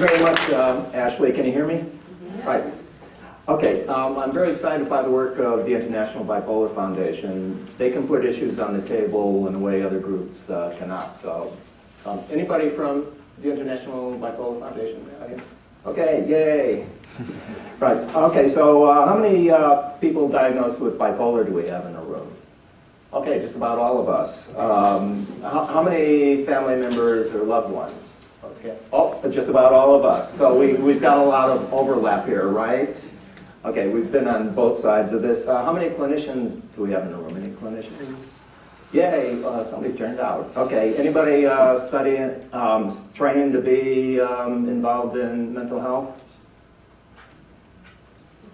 very much, Ashley. Can you hear me? Right. Okay, I'm very excited by the work of the International Bipolar Foundation. They can put issues on the table in a way other groups cannot. So, anybody from the International Bipolar Foundation in the audience? Okay, yay. Right, okay, so how many people diagnosed with bipolar do we have in the room? Okay, just about all of us. How many family members or loved ones? Okay. Oh, just about all of us. So we've got a lot of overlap here, right? Okay, we've been on both sides of this. How many clinicians do we have in the room? Any clinicians? Yay, somebody turned out. Okay, anybody studying, training to be involved in mental health?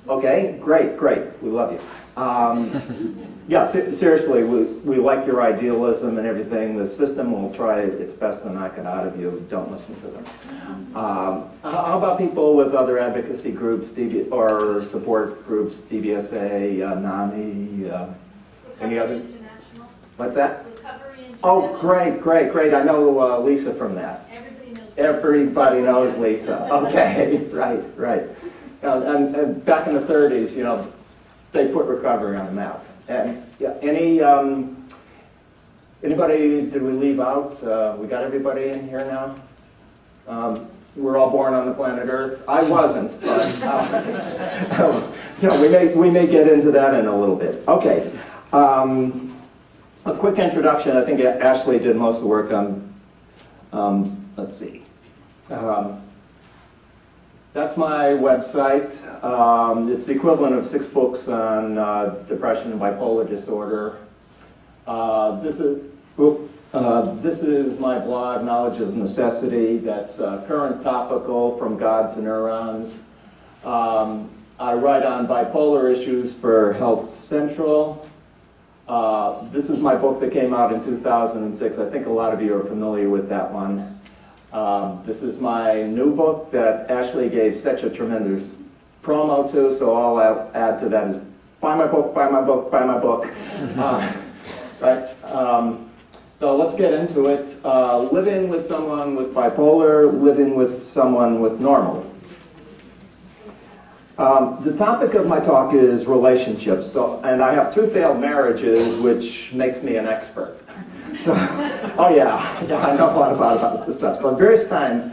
Okay, great, we love you. Yeah, seriously, we like your idealism and everything. The system will try its best to knock it out of you. Don't listen to them. How about people with other advocacy groups or support groups, DBSA, NAMI, any other? International. What's that? Recovery International. Oh, great. I know Lisa from that. Everybody knows Lisa. Okay, right. And back in the 30s, you know, they put recovery on the map. And yeah, anybody did we leave out? We got everybody in here now. We're all born on the planet Earth. I wasn't, but you know, we may get into that in a little bit. Okay. A quick introduction. I think Ashley did most of the work on. Let's see. That's my website. It's the equivalent of 6 books on depression and bipolar disorder. This is my blog, Knowledge is Necessity. That's current topical, from God to neurons. I write on bipolar issues for Health Central. This is my book that came out in 2006. I think a lot of you are familiar with that one. This is my new book that Ashley gave such a tremendous promo to, so all I'll add to that is buy my book. Right? So let's get into it. Living with someone with bipolar, living with someone with normal. The topic of my talk is relationships, and I have 2 failed marriages, which makes me an expert. So, oh yeah, I know a lot about this stuff. So at various times,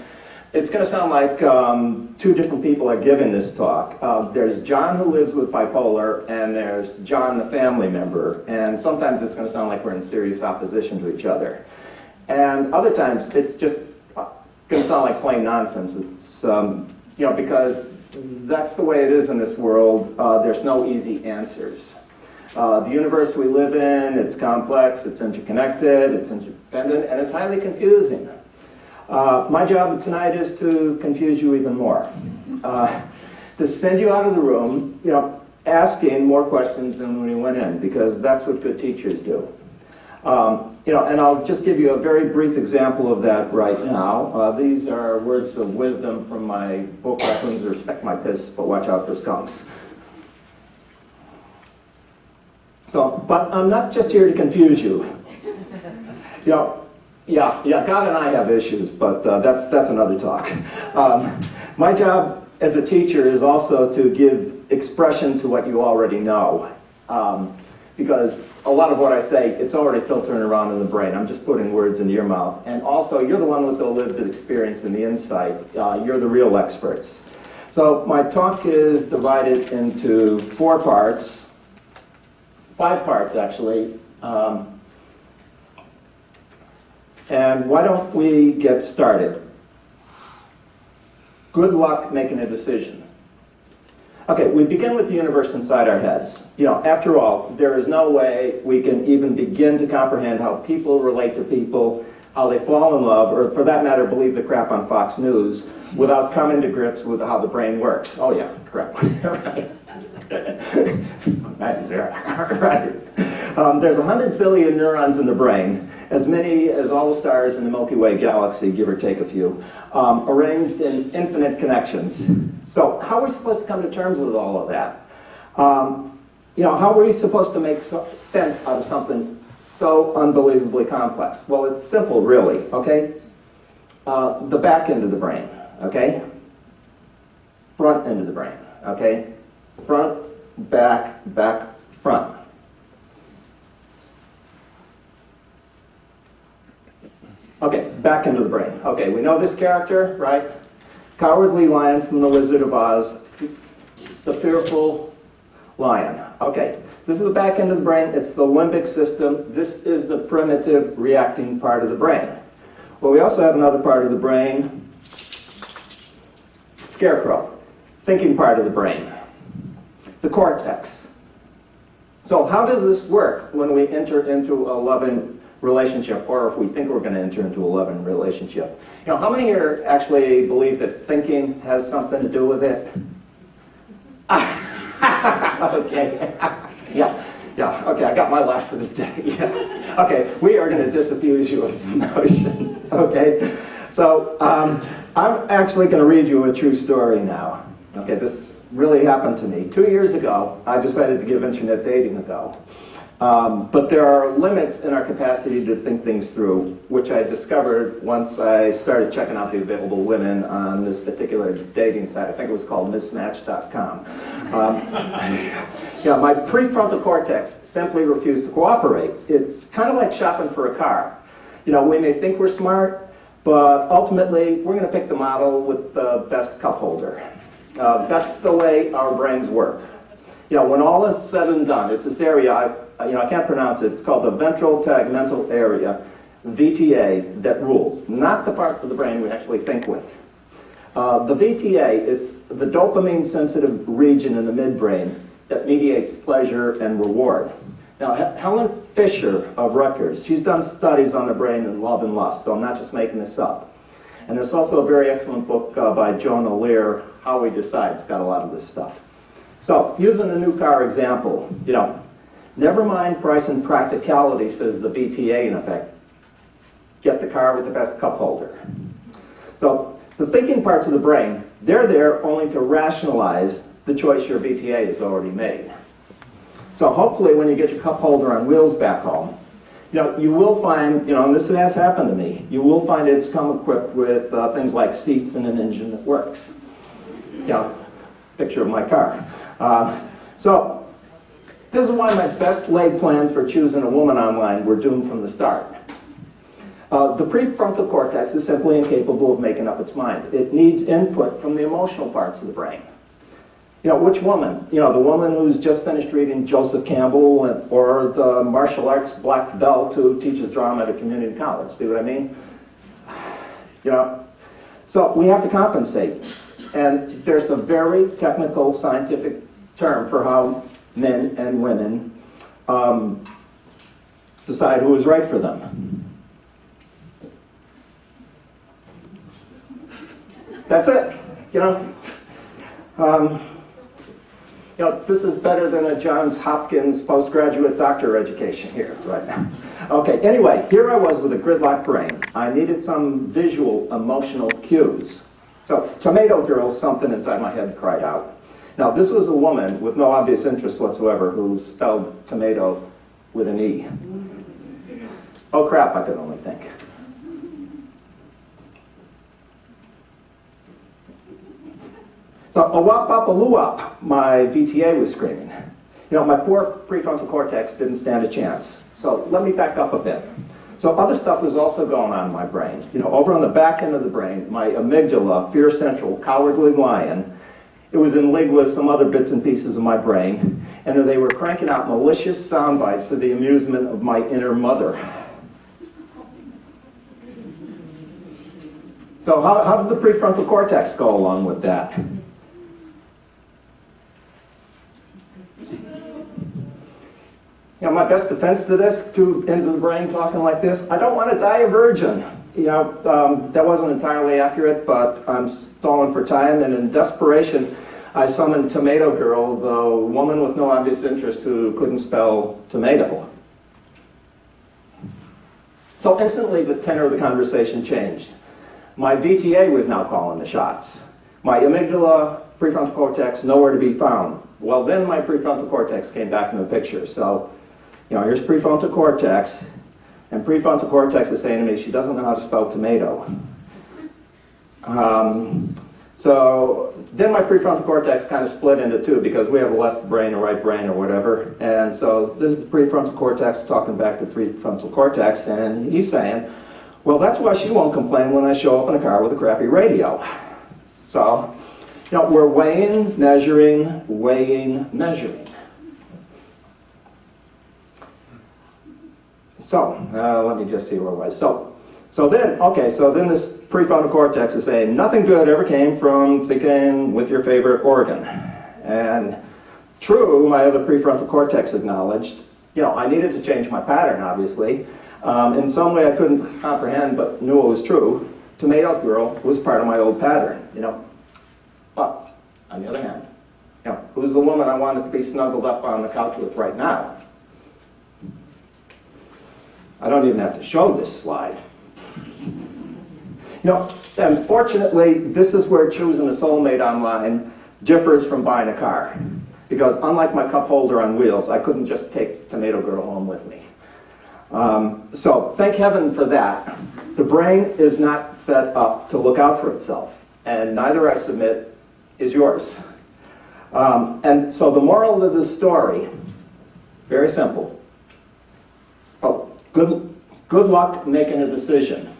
it's going to sound like 2 different people are giving this talk. There's John, who lives with bipolar, and there's John, the family member. And sometimes it's going to sound like we're in serious opposition to each other. And other times, it's just going to sound like plain nonsense. It's, you know, because that's the way it is in this world. There's no easy answers. The universe we live in, it's complex, it's interconnected, it's interdependent, and it's highly confusing. My job tonight is to confuse you even more. To send you out of the room, you know, asking more questions than when you went in, because that's what good teachers do. You know, and I'll just give you a very brief example of that right now. These are words of wisdom from my book, Raccoons Respect My Piss, but Watch Out for Skunks. So, but I'm not just here to confuse you. You know, yeah, God and I have issues, but that's another talk. My job as a teacher is also to give expression to what you already know. Because a lot of what I say, it's already filtering around in the brain. I'm just putting words into your mouth. And also, you're the one with the lived experience and the insight. You're the real experts. So my talk is divided into 4 parts. 5 parts, actually. And why don't we get started? Good luck making a decision. Okay, we begin with the universe inside our heads. You know, after all, there is no way we can even begin to comprehend how people relate to people, how they fall in love, or for that matter, believe the crap on Fox News, without coming to grips with how the brain works. Oh yeah, crap. Right. Right. There's 100 billion neurons in the brain, as many as all the stars in the Milky Way galaxy, give or take a few, arranged in infinite connections. So how are we supposed to come to terms with all of that? You know, how are we supposed to make sense out of something so unbelievably complex? Well, it's simple, really, okay? The back end of the brain. okay? Front end of the brain, okay? Front, back, back, front. Okay, back into the brain. Okay, we know this character, right? Cowardly Lion from The Wizard of Oz, the fearful lion. Okay, this is the back end of the brain. It's the limbic system. This is the primitive reacting part of the brain. Well, we also have another part of the brain, scarecrow, thinking part of the brain, the cortex. So how does this work when we enter into a loving relationship, or if we think we're going to enter into a loving relationship? You know, how many here actually believe that thinking has something to do with it? Okay. Yeah, okay, I got my laugh for the day. Yeah. Okay, we are going to disabuse you of the notion. Okay, so I'm actually going to read you a true story now. Okay, this really happened to me. 2 years ago, I decided to give internet dating a go. But there are limits in our capacity to think things through, which I discovered once I started checking out the available women on this particular dating site. I think it was called mismatch.com. Yeah, my prefrontal cortex simply refused to cooperate. It's kind of like shopping for a car. You know, we may think we're smart, but ultimately we're going to pick the model with the best cup holder. That's the way our brains work. You know, when all is said and done, it's this area, I can't pronounce it. It's called the ventral tegmental area, VTA, that rules. Not the part of the brain we actually think with. The VTA, it's the dopamine-sensitive region in the midbrain that mediates pleasure and reward. Now, Helen Fisher of Rutgers, she's done studies on the brain and love and lust, so I'm not just making this up. And there's also a very excellent book by Jonah Lear, How We Decide. It's got a lot of this stuff. So, using the new car example, you know, never mind price and practicality, says the VTA in effect. Get the car with the best cup holder. So, the thinking parts of the brain, they're there only to rationalize the choice your VTA has already made. So hopefully when you get your cup holder on wheels back home, you know, you will find, you know, and this has happened to me, you will find it's come equipped with things like seats and an engine that works. You know, picture of my car. So this is why my best laid plans for choosing a woman online were doomed from the start. The prefrontal cortex is simply incapable of making up its mind. It needs input from the emotional parts of the brain. You know, which woman? You know, the woman who's just finished reading Joseph Campbell or the martial arts black belt who teaches drama at a community college. See what I mean? You know, so we have to compensate. And there's a very technical scientific term for how men and women decide who is right for them. That's it. You know, this is better than a Johns Hopkins postgraduate doctor education here right now. Okay, anyway, here I was with a gridlock brain. I needed some visual, emotional cues. So, tomato girl, something inside my head cried out. Now, this was a woman with no obvious interest whatsoever who spelled tomato with an E. Oh crap, I could only think. So, a wop up a loo up, my VTA was screaming. You know, my poor prefrontal cortex didn't stand a chance. So let me back up a bit. So other stuff was also going on in my brain. You know, over on the back end of the brain, my amygdala, fear central, cowardly lion, it was in league with some other bits and pieces of my brain, and they were cranking out malicious sound bites to the amusement of my inner mother. So how did the prefrontal cortex go along with that? You know, my best defense to this, two ends of the brain talking like this, I don't want to die a virgin. You know, that wasn't entirely accurate, but I'm stalling for time, and in desperation, I summoned Tomato Girl, the woman with no obvious interest who couldn't spell tomato. So instantly, the tenor of the conversation changed. My VTA was now calling the shots. My amygdala, prefrontal cortex, nowhere to be found. Well, then my prefrontal cortex came back in the picture. So, you know, here's prefrontal cortex, and prefrontal cortex is saying to me, she doesn't know how to spell tomato. So then my prefrontal cortex kind of split into two because we have a left brain, a right brain, or whatever. And so this is the prefrontal cortex talking back to the prefrontal cortex, and he's saying, well, that's why she won't complain when I show up in a car with a crappy radio. So, we're weighing, measuring, measuring. So, let me just see where I was. So then this prefrontal cortex is saying, nothing good ever came from thinking with your favorite organ. And true, my other prefrontal cortex acknowledged, I needed to change my pattern, obviously. In some way I couldn't comprehend, but knew it was true. Tomato Girl was part of my old pattern, But, on the other hand, who's the woman I wanted to be snuggled up on the couch with right now? I don't even have to show this slide. Unfortunately, this is where choosing a soulmate online differs from buying a car. Because unlike my cup holder on wheels, I couldn't just take Tomato Girl home with me. So thank heaven for that. The brain is not set up to look out for itself. And neither, I submit, is yours. And so the moral of this story, very simple. Good luck making a decision.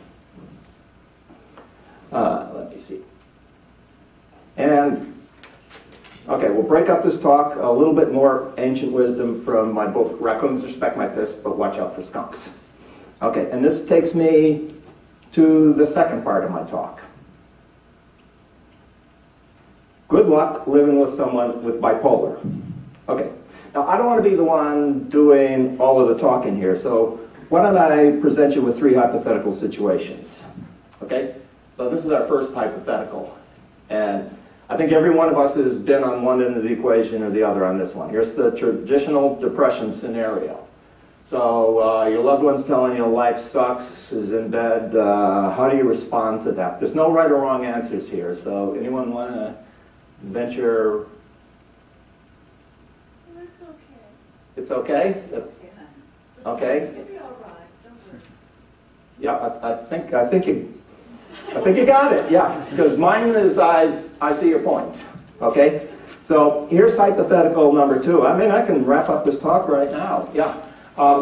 Let me see. And, okay, we'll break up this talk a little bit more ancient wisdom from my book, Raccoons Respect My Piss, but Watch Out for Skunks. Okay, and this takes me to the second part of my talk. Good luck living with someone with bipolar. Okay, now I don't want to be the one doing all of the talking here, so why don't I present you with 3 hypothetical situations. Okay, so this is our first hypothetical. And I think every one of us has been on one end of the equation or the other on this one. Here's the traditional depression scenario. So your loved one's telling you life sucks, is in bed. How do you respond to that? There's no right or wrong answers here. So anyone want to venture? It's okay. It's okay? Okay. It'll be all right. Don't worry. Yeah, I think you got it. Yeah, because mine is I see your point. Okay. So here's hypothetical number 2. I mean, I can wrap up this talk right now. Yeah.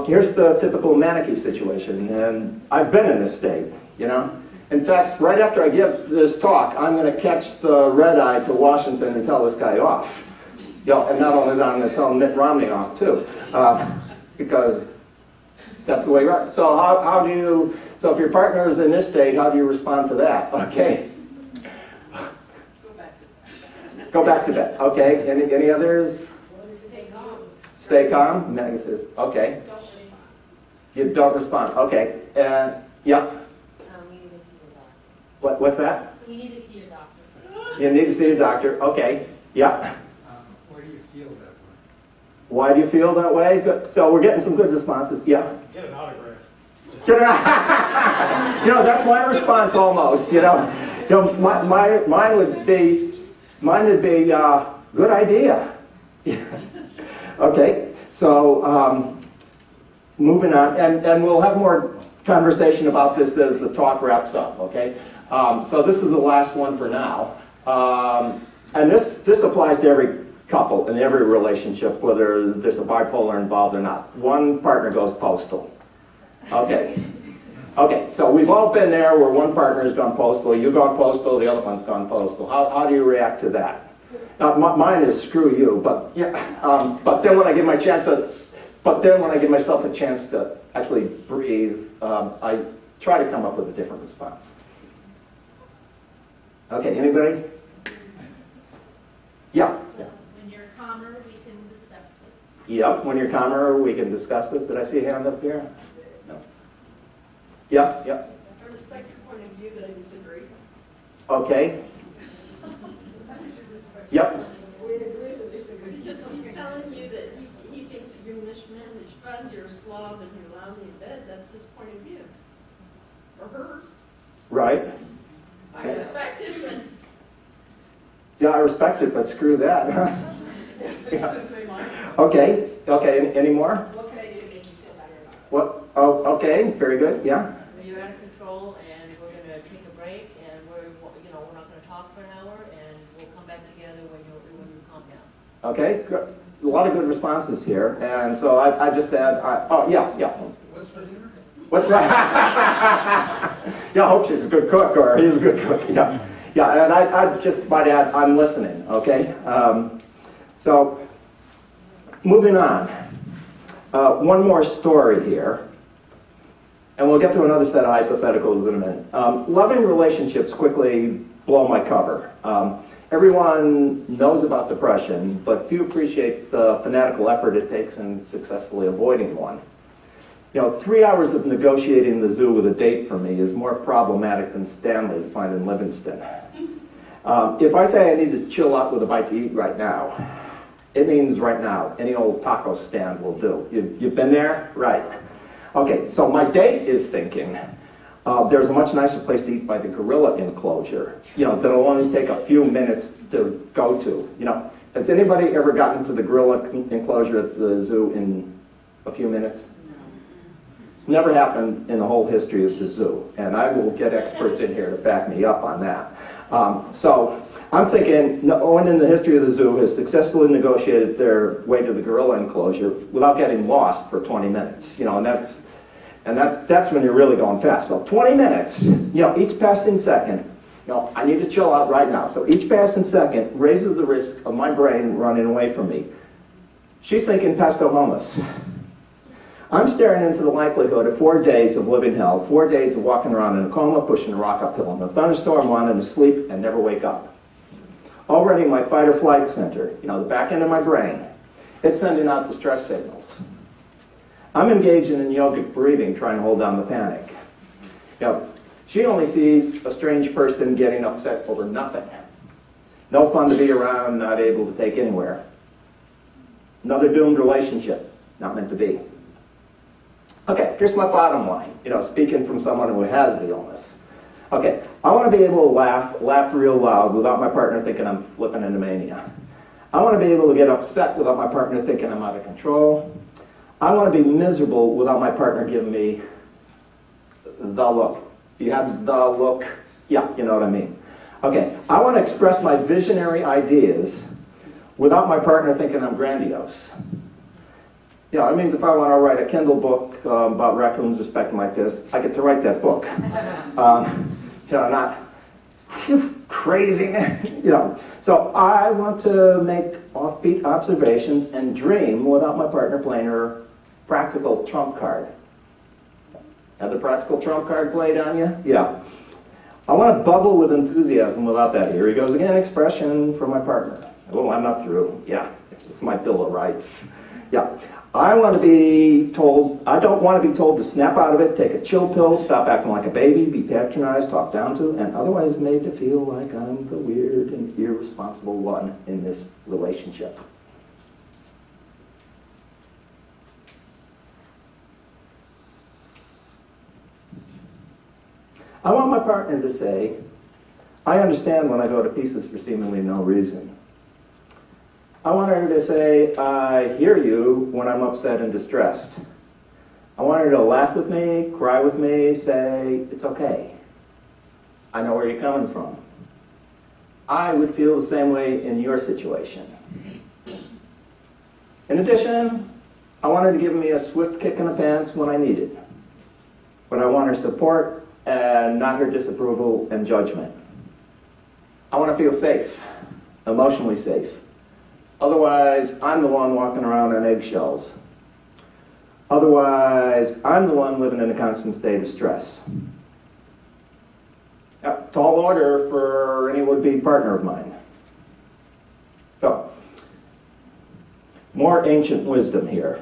Here's the typical manicky situation, and I've been in this state. In fact, right after I give this talk, I'm going to catch the red eye to Washington and tell this guy off. And not only that, I'm going to tell Mitt Romney off too, because that's the way right. So how do you? So if your partner is in this state, how do you respond to that? Okay. Go back to bed. Okay. Any others? Stay calm. Stay calm. Maggie says, okay. Don't respond. You don't respond. Okay. And yeah. We need to see your doctor. What's that? We need to see your doctor. You need to see a doctor. Okay. Yeah. Why do you feel that way? Why do you feel that way? Good. So we're getting some good responses. Yeah. Get an autograph. That's my response almost. Mine would be good idea. Okay. So moving on, and we'll have more conversation about this as the talk wraps up. Okay. So this is the last one for now, and this applies to every couple in every relationship, whether there's a bipolar involved or not. One partner goes postal. Okay, so we've all been there where one partner has gone postal, you've gone postal, the other one's gone postal. How do you react to that? Now, mine is screw you, but yeah. But then when I give myself a chance to actually breathe, I try to come up with a different response. Okay, anybody? Yeah. When you're calmer, we can discuss this. Yep, when you're calmer, we can discuss this. Did I see a hand up here? No. Yep. I respect your point of view, but I disagree. Okay. Yep. We agree to disagree. Because he's telling you that he thinks you're mismanaged funds, you're a slob, and you're lousy in bed. That's his point of view. Or hers. Right. I respect it, but Yeah, I respect it, but screw that. Yeah. Okay. Any more? What can I do to make you feel better about it? What? Oh, okay. Very good. Yeah. You're out of control, and we're going to take a break, and we're not gonna talk for an hour, and we'll come back together when you calm down. Okay, good. A lot of good responses here, and so I just add, oh, yeah. What's for dinner? What's right? Yeah, I hope she's a good cook, or he's a good cook, yeah. Yeah, and I just might add, I'm listening, okay? So, moving on. One more story here, and we'll get to another set of hypotheticals in a minute. Loving relationships quickly blow my cover. Everyone knows about depression, but few appreciate the fanatical effort it takes in successfully avoiding one. 3 hours of negotiating the zoo with a date for me is more problematic than Stanley finding Livingston. If I say I need to chill out with a bite to eat right now, it means right now. Any old taco stand will do. You've been there? Right. Okay, so my date is thinking, there's a much nicer place to eat by the gorilla enclosure, that'll only take a few minutes to go to. Has anybody ever gotten to the gorilla enclosure at the zoo in a few minutes? It's never happened in the whole history of the zoo, and I will get experts in here to back me up on that. So I'm thinking no one in the history of the zoo has successfully negotiated their way to the gorilla enclosure without getting lost for 20 minutes, and that's when you're really going fast. So 20 minutes, each passing second, I need to chill out right now. So each passing second raises the risk of my brain running away from me. She's thinking pesto hummus. I'm staring into the likelihood of 4 days of living hell, 4 days of walking around in a coma, pushing a rock uphill in a thunderstorm, wanting to sleep and never wake up. Already my fight or flight center, the back end of my brain, it's sending out distress signals. I'm engaging in yogic breathing, trying to hold down the panic. She only sees a strange person getting upset over nothing. No fun to be around, not able to take anywhere. Another doomed relationship, not meant to be. Okay, here's my bottom line, speaking from someone who has the illness. Okay, I want to be able to laugh real loud without my partner thinking I'm flipping into mania. I want to be able to get upset without my partner thinking I'm out of control. I want to be miserable without my partner giving me the look. If you have the look, yeah, you know what I mean. Okay, I want to express my visionary ideas without my partner thinking I'm grandiose. It means if I want to write a Kindle book about raccoons respecting my piss, I get to write that book. Not crazy, So I want to make offbeat observations and dream without my partner playing her practical trump card. Have the practical trump card played on you? Yeah. I want to bubble with enthusiasm without that. Here he goes again, expression from my partner. Oh, I'm not through. Yeah, it's my Bill of Rights. Yeah. I don't want to be told to snap out of it, take a chill pill, stop acting like a baby, be patronized, talked down to, and otherwise made to feel like I'm the weird and irresponsible one in this relationship. I want my partner to say, I understand when I go to pieces for seemingly no reason. I want her to say, I hear you when I'm upset and distressed. I want her to laugh with me, cry with me, say, it's okay. I know where you're coming from. I would feel the same way in your situation. In addition, I want her to give me a swift kick in the pants when I need it. But I want her support and not her disapproval and judgment. I want to feel safe, emotionally safe. Otherwise, I'm the one walking around on eggshells. Otherwise, I'm the one living in a constant state of stress. Tall order for any would-be partner of mine. So, more ancient wisdom here.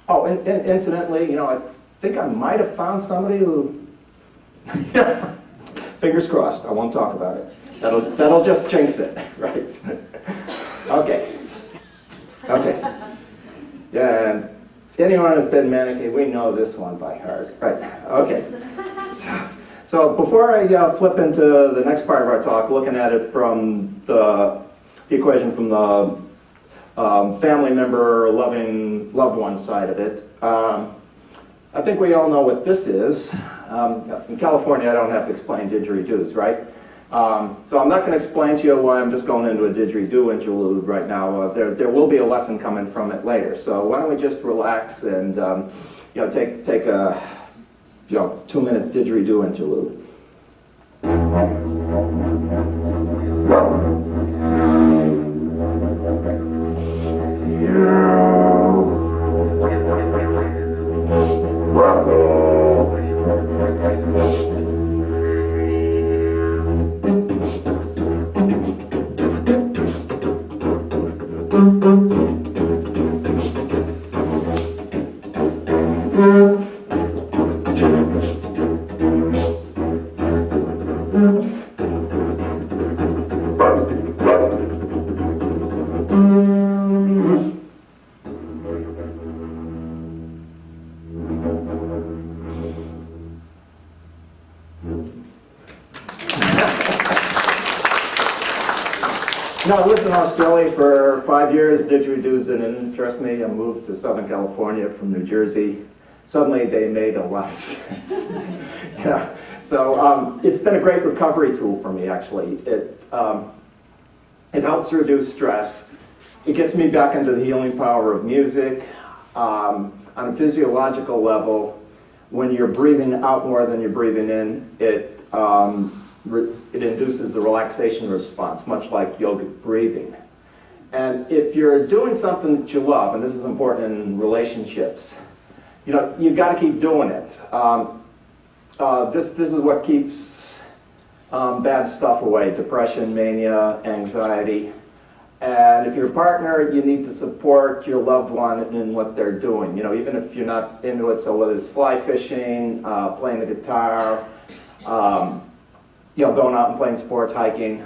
Oh, and incidentally, I think I might have found somebody who, fingers crossed, I won't talk about it. That'll just jinx it, right? Okay. Yeah, and anyone who's been manic, we know this one by heart. Right, okay. So before I flip into the next part of our talk, looking at it from the equation from the family member, loved one side of it, I think we all know what this is. In California, I don't have to explain didgeridoos, right? So I'm not going to explain to you why I'm just going into a didgeridoo interlude right now. There will be a lesson coming from it later. So why don't we just relax and take a 2-minute didgeridoo interlude. Now, I lived in Australia for 5 years. Didgeridoos didn't interest me. I moved to Southern California from New Jersey. Suddenly, they made a lot of sense. Yeah. So it's been a great recovery tool for me, actually. It helps reduce stress. It gets me back into the healing power of music. On a physiological level, when you're breathing out more than you're breathing in, it induces the relaxation response, much like yogic breathing. And if you're doing something that you love, and this is important in relationships, you've got to keep doing it. This is what keeps bad stuff away: depression, mania, anxiety. And if you're a partner, you need to support your loved one in what they're doing. Even if you're not into it. So whether it's fly fishing, playing the guitar, going out and playing sports, hiking,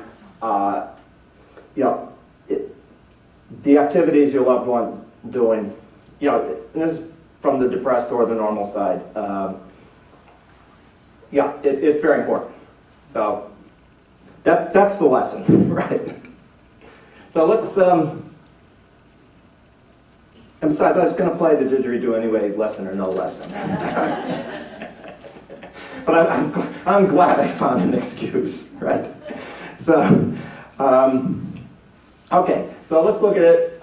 the activities your loved one's doing, and this is from the depressed or the normal side. It's very important. So that's the lesson, right? So let's, and besides, I was going to play the didgeridoo anyway, lesson or no lesson. But I'm glad I found an excuse, right? So, okay, so let's look at it.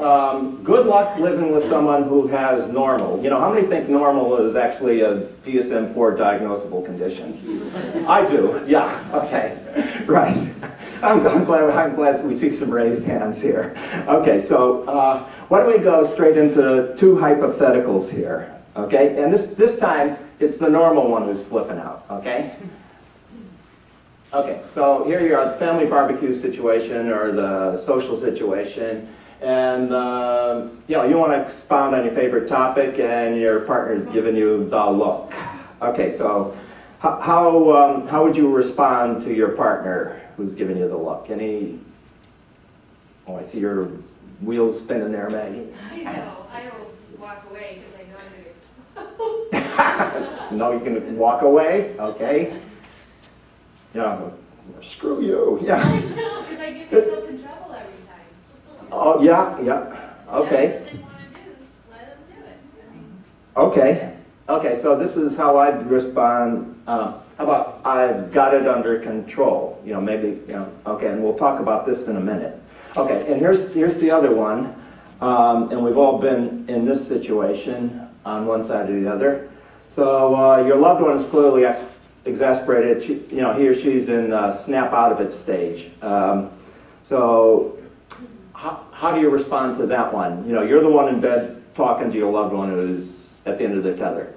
Good luck living with someone who has normal. How many think normal is actually a DSM-4 diagnosable condition? I do, yeah, okay, right. I'm glad we see some raised hands here. Okay, so why don't we go straight into 2 hypotheticals here, okay? And this time, it's the normal one who's flipping out, okay? Okay, so here you are, the family barbecue situation or the social situation, and you want to expound on your favorite topic, and your partner's giving you the look. Okay, so how would you respond to your partner who's giving you the look? I see your wheels spinning there, Maggie. I know. I will just walk away because I know I'm going to explode. No, you can walk away, okay? Yeah, screw you. Yeah. I know, because I get myself in trouble every time. Oh, yeah, okay. That's what they want to do. Let them do it. Okay, so this is how I'd respond. How about I've got it under control? Okay, and we'll talk about this in a minute. Okay, and here's the other one, and we've all been in this situation on one side or the other. So your loved one is clearly exasperated. He or she's in snap out of it stage. So how do you respond to that one? You're the one in bed talking to your loved one who's at the end of their tether.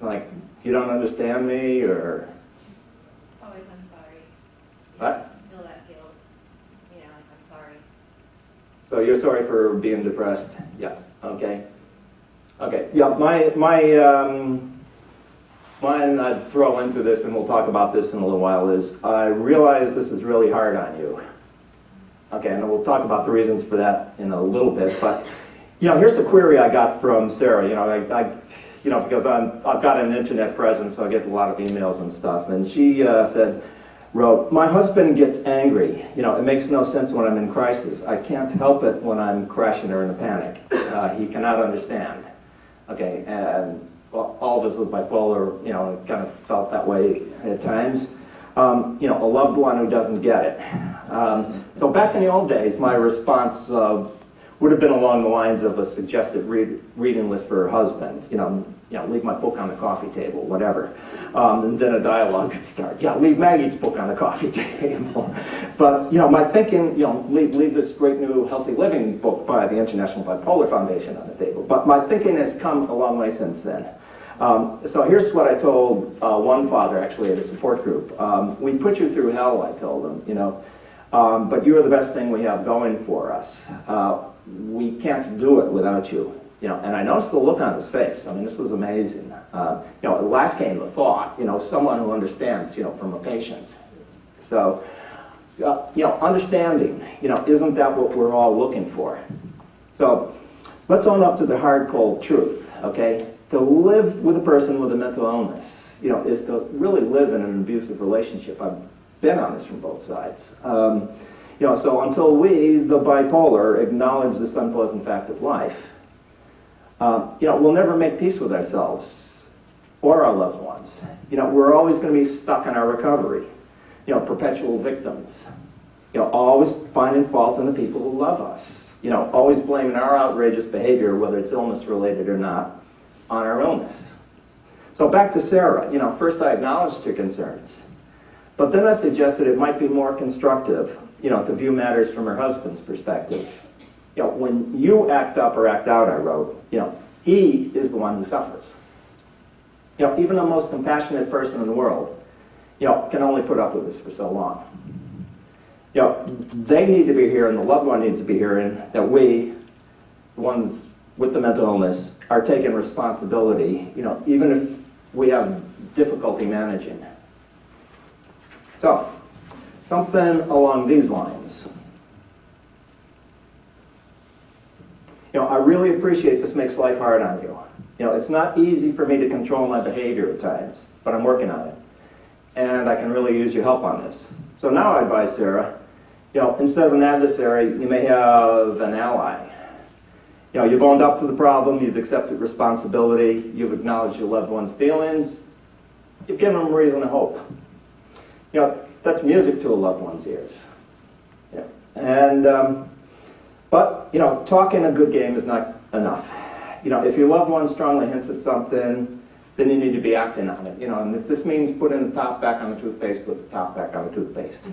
Like, you don't understand me, or? Always, I'm sorry. What? Feel that guilt. I'm sorry. So you're sorry for being depressed? Yeah. Okay. Yeah. Mine I'd throw into this, and we'll talk about this in a little while. Is I realize this is really hard on you. Okay, and we'll talk about the reasons for that in a little bit. But here's a query I got from Sarah. Because I've got an internet presence, so I get a lot of emails and stuff. And she wrote, my husband gets angry. It makes no sense when I'm in crisis. I can't help it when I'm crashing or in a panic. He cannot understand. Okay, and well, all of us with bipolar, kind of felt that way at times. A loved one who doesn't get it. So back in the old days, my response would have been along the lines of a suggested reading list for her husband. Leave my book on the coffee table, whatever. And then a dialogue could start. Yeah, leave Maggie's book on the coffee table. But, my thinking, leave this great new healthy living book by the International Bipolar Foundation on the table. But my thinking has come a long way since then. So here's what I told one father, actually, at a support group. We put you through hell, I told him, but you are the best thing we have going for us. We can't do it without you. And I noticed the look on his face. I mean, this was amazing. At last came the thought, someone who understands, from a patient. So, understanding, isn't that what we're all looking for? So, let's own up to the hard, cold truth, okay? To live with a person with a mental illness, is to really live in an abusive relationship. I've been on this from both sides. So until we, the bipolar, acknowledge this unpleasant fact of life, we'll never make peace with ourselves or our loved ones. We're always going to be stuck in our recovery, perpetual victims, always finding fault in the people who love us, always blaming our outrageous behavior, whether it's illness related or not, on our illness. So back to Sarah, first I acknowledged her concerns, but then I suggested it might be more constructive, to view matters from her husband's perspective. When you act up or act out, I wrote, he is the one who suffers. Even the most compassionate person in the world, can only put up with this for so long. They need to be here and the loved one needs to be hearing that we, the ones with the mental illness, are taking responsibility, even if we have difficulty managing. So, something along these lines. I really appreciate this makes life hard on you. It's not easy for me to control my behavior at times, but I'm working on it. And I can really use your help on this. So now I advise Sarah, instead of an adversary, you may have an ally. You've owned up to the problem, you've accepted responsibility, you've acknowledged your loved one's feelings, you've given them reason to hope. That's music to a loved one's ears. But talking a good game is not enough. If your loved one strongly hints at something, then you need to be acting on it. And if this means putting the top back on the toothpaste, put the top back on the toothpaste.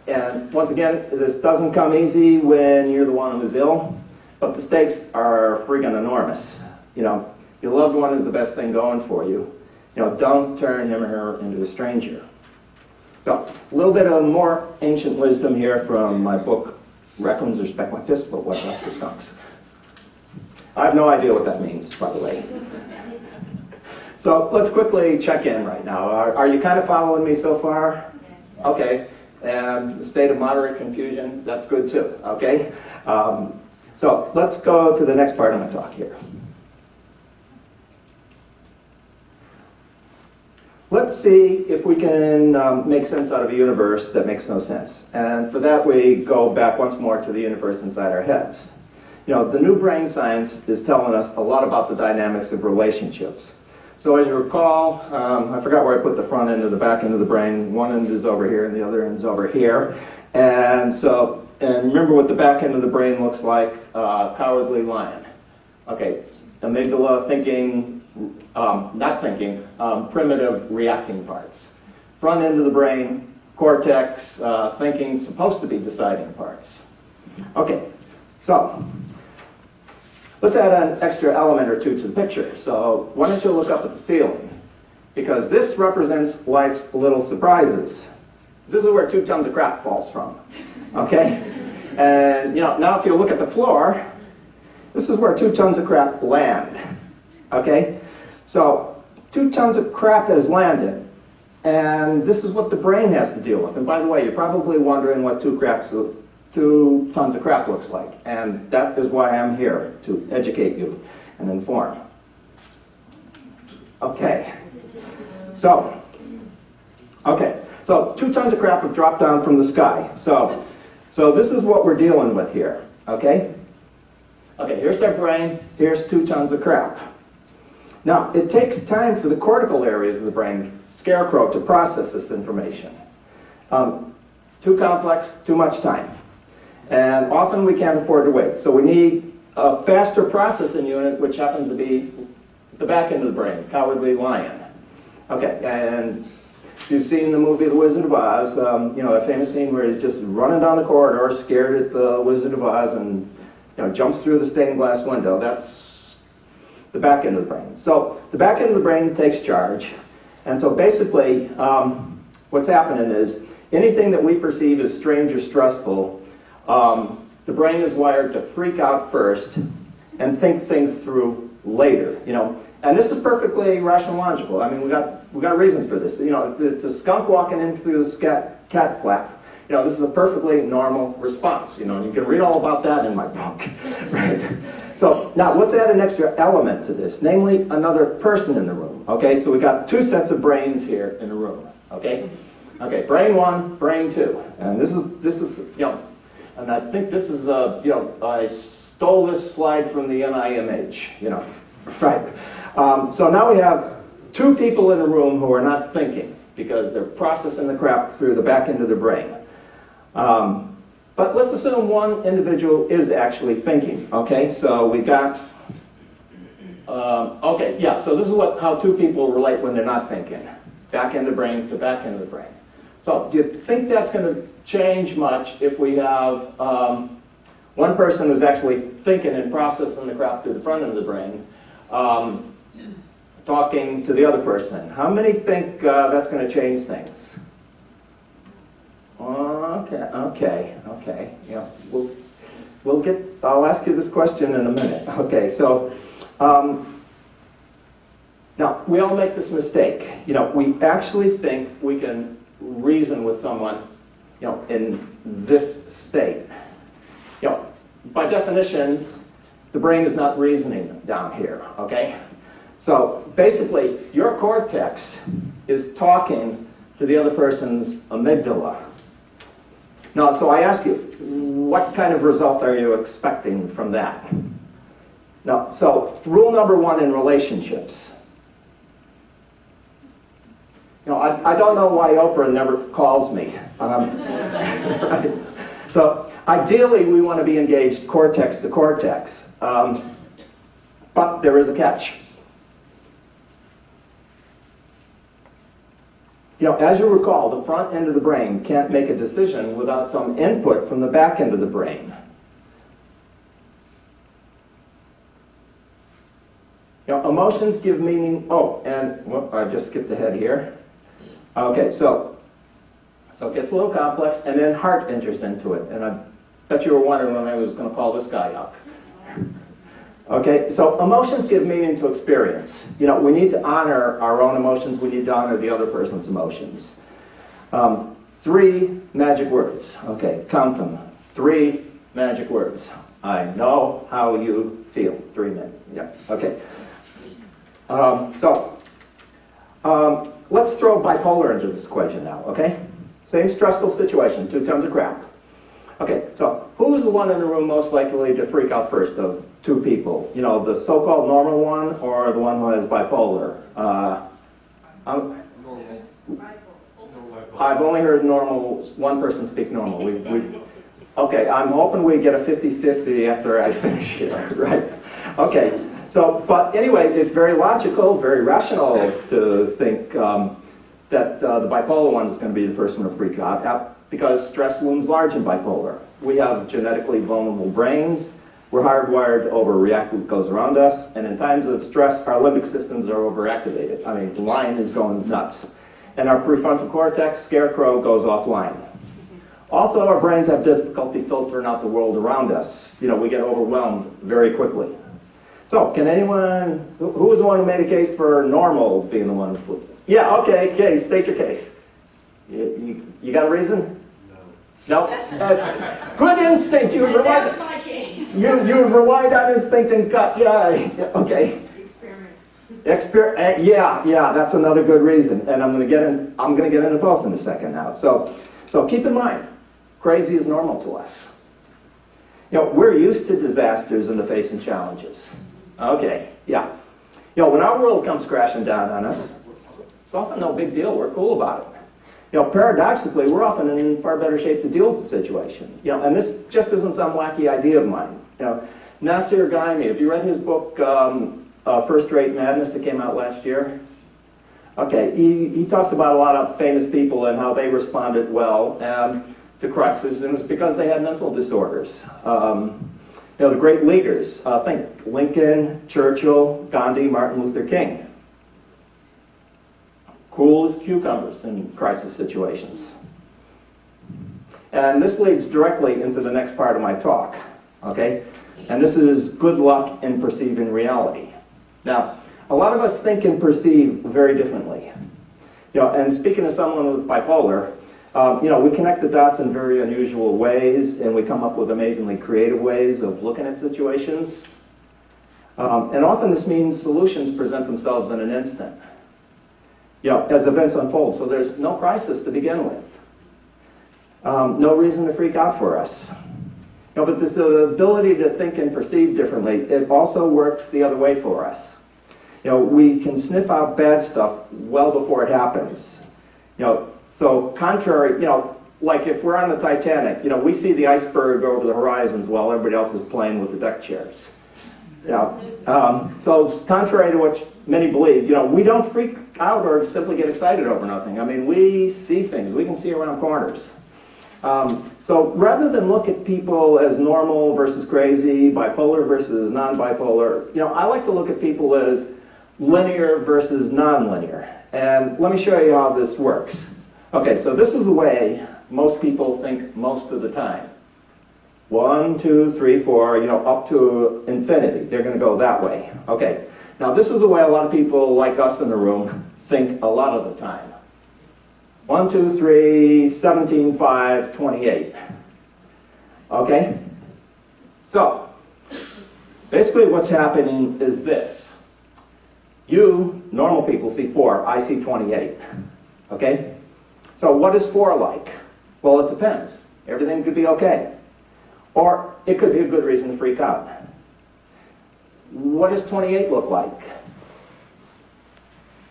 And once again, this doesn't come easy when you're the one who's ill, but the stakes are friggin' enormous. Your loved one is the best thing going for you. Don't turn him or her into a stranger. So, a little bit of more ancient wisdom here from my book, Reckons Respect My Fist, but What's Left for Skunks. I have no idea what that means, by the way. So, let's quickly check in right now. Are you kind of following me so far? Okay. And the state of moderate confusion, that's good too, okay? So, let's go to the next part of my talk here. Let's see if we can make sense out of a universe that makes no sense. And for that, we go back once more to the universe inside our heads. The new brain science is telling us a lot about the dynamics of relationships. So as you recall, I forgot where I put the front end and the back end of the brain. One end is over here and the other end is over here. And remember what the back end of the brain looks like, cowardly lion. Okay, amygdala thinking, not thinking, primitive reacting parts. Front end of the brain, cortex, thinking, supposed to be deciding parts. Okay, so let's add an extra element or two to the picture. So why don't you look up at the ceiling? Because this represents life's little surprises. This is where 2 tons of crap falls from. Okay? And now if you look at the floor, this is where 2 tons of crap land. Okay? So 2 tons of crap has landed, and this is what the brain has to deal with. And by the way, you're probably wondering what 2 tons of crap looks like, and that is why I'm here, to educate you and inform. Okay. So 2 tons of crap have dropped down from the sky. So this is what we're dealing with here. Okay? Okay, here's our brain, here's 2 tons of crap. Now, it takes time for the cortical areas of the brain, scarecrow, to process this information. Too complex, too much time. And often we can't afford to wait. So we need a faster processing unit, which happens to be the back end of the brain, cowardly lion. Okay, and you've seen the movie The Wizard of Oz, you know, that famous scene where he's just running down the corridor, scared at the Wizard of Oz, and jumps through the stained glass window. That's the back end of the brain. So the back end of the brain takes charge. And so basically, what's happening is anything that we perceive as strange or stressful, the brain is wired to freak out first and think things through later. And this is perfectly rational and logical. I mean, we got reasons for this. If it's a skunk walking in through the cat flap, this is a perfectly normal response. You can read all about that in my book. Right? So now let's add an extra element to this, namely another person in the room. Okay, so we got two sets of brains here in the room. Okay, brain one, brain two, and this is and I think this is I stole this slide from the NIMH. Right. So now we have two people in a room who are not thinking because they're processing the crap through the back end of their brain. But let's assume one individual is actually thinking. Okay, so we got. So this is how two people relate when they're not thinking. Back end of the brain to back end of the brain. So do you think that's going to change much if we have one person who's actually thinking and processing the crap through the front end of the brain, talking to the other person? How many think that's going to change things? Okay. Yeah, we'll get. I'll ask you this question in a minute. Okay, so now we all make this mistake. We actually think we can reason with someone, in this state. By definition, the brain is not reasoning down here. Okay, so basically, your cortex is talking to the other person's amygdala. Now, so I ask you, what kind of result are you expecting from that? Now, so rule number one in relationships. I don't know why Oprah never calls me. Right? So ideally, we want to be engaged cortex to cortex. But there is a catch. As you recall, the front end of the brain can't make a decision without some input from the back end of the brain. Emotions give meaning. I just skipped ahead here. Okay, so it gets a little complex, and then heart enters into it. And I bet you were wondering when I was going to call this guy up. Okay, so emotions give meaning to experience. We need to honor our own emotions. We need to honor the other person's emotions. 3 magic words. Okay, count them. 3 magic words. I know how you feel. 3 minutes. Yeah, okay. Let's throw bipolar into this equation now, okay? Same stressful situation, 2 tons of crap. Okay, so who's the one in the room most likely to freak out first of 2 people? The so-called normal one or the one who has bipolar? I've only heard normal, one person speak normal. Okay, I'm hoping we get a 50-50 after I finish here, right? Okay, so, but anyway, it's very logical, very rational to think that the bipolar one is going to be the first one to freak out because stress looms large in bipolar. We have genetically vulnerable brains. We're hardwired to overreact to what goes around us, and in times of stress, our limbic systems are overactivated. I mean, the lion is going nuts. And our prefrontal cortex, scarecrow, goes offline. Also, our brains have difficulty filtering out the world around us. We get overwhelmed very quickly. So, can anyone, who was the one who made a case for normal being the one who flips it? Yeah, okay, state your case. You got a reason? No? Good instinct. That's my case. You relied on instinct and gut. Yeah, okay. Experiments. Yeah, that's another good reason. And I'm going to get into both in a second now. So keep in mind, crazy is normal to us. We're used to disasters and to facing challenges. Okay, yeah. when our world comes crashing down on us, it's often no big deal. We're cool about it. Paradoxically, we're often in far better shape to deal with the situation. And this just isn't some wacky idea of mine. Nasir Ghaemi, have you read his book, First Rate Madness, that came out last year? Okay, he talks about a lot of famous people and how they responded well to crisis, and it's because they had mental disorders. The great leaders, think Lincoln, Churchill, Gandhi, Martin Luther King. Cool as cucumbers in crisis situations. And this leads directly into the next part of my talk, okay? And this is good luck in perceiving reality. Now, a lot of us think and perceive very differently. And speaking to someone with bipolar, we connect the dots in very unusual ways, and we come up with amazingly creative ways of looking at situations. And often this means solutions present themselves in an instant, as events unfold. So there's no crisis to begin with. No reason to freak out for us. But this ability to think and perceive differently, it also works the other way for us. We can sniff out bad stuff well before it happens. So contrary, like if we're on the Titanic, we see the iceberg over the horizons while everybody else is playing with the deck chairs. So contrary to what many believe, we don't freak out or simply get excited over nothing. I mean, we see things. We can see around corners. So rather than look at people as normal versus crazy, bipolar versus non-bipolar, I like to look at people as linear versus non-linear. And let me show you how this works. Okay, so this is the way most people think most of the time. 1, 2, 3, 4, up to infinity. They're going to go that way. Okay, now this is the way a lot of people like us in the room think a lot of the time. 1, 2, 3, 17, 5, 28. Okay? So, basically what's happening is this. You, normal people, see 4. I see 28. Okay? So what is 4 like? Well, it depends. Everything could be okay. Or it could be a good reason to freak out. What does 28 look like?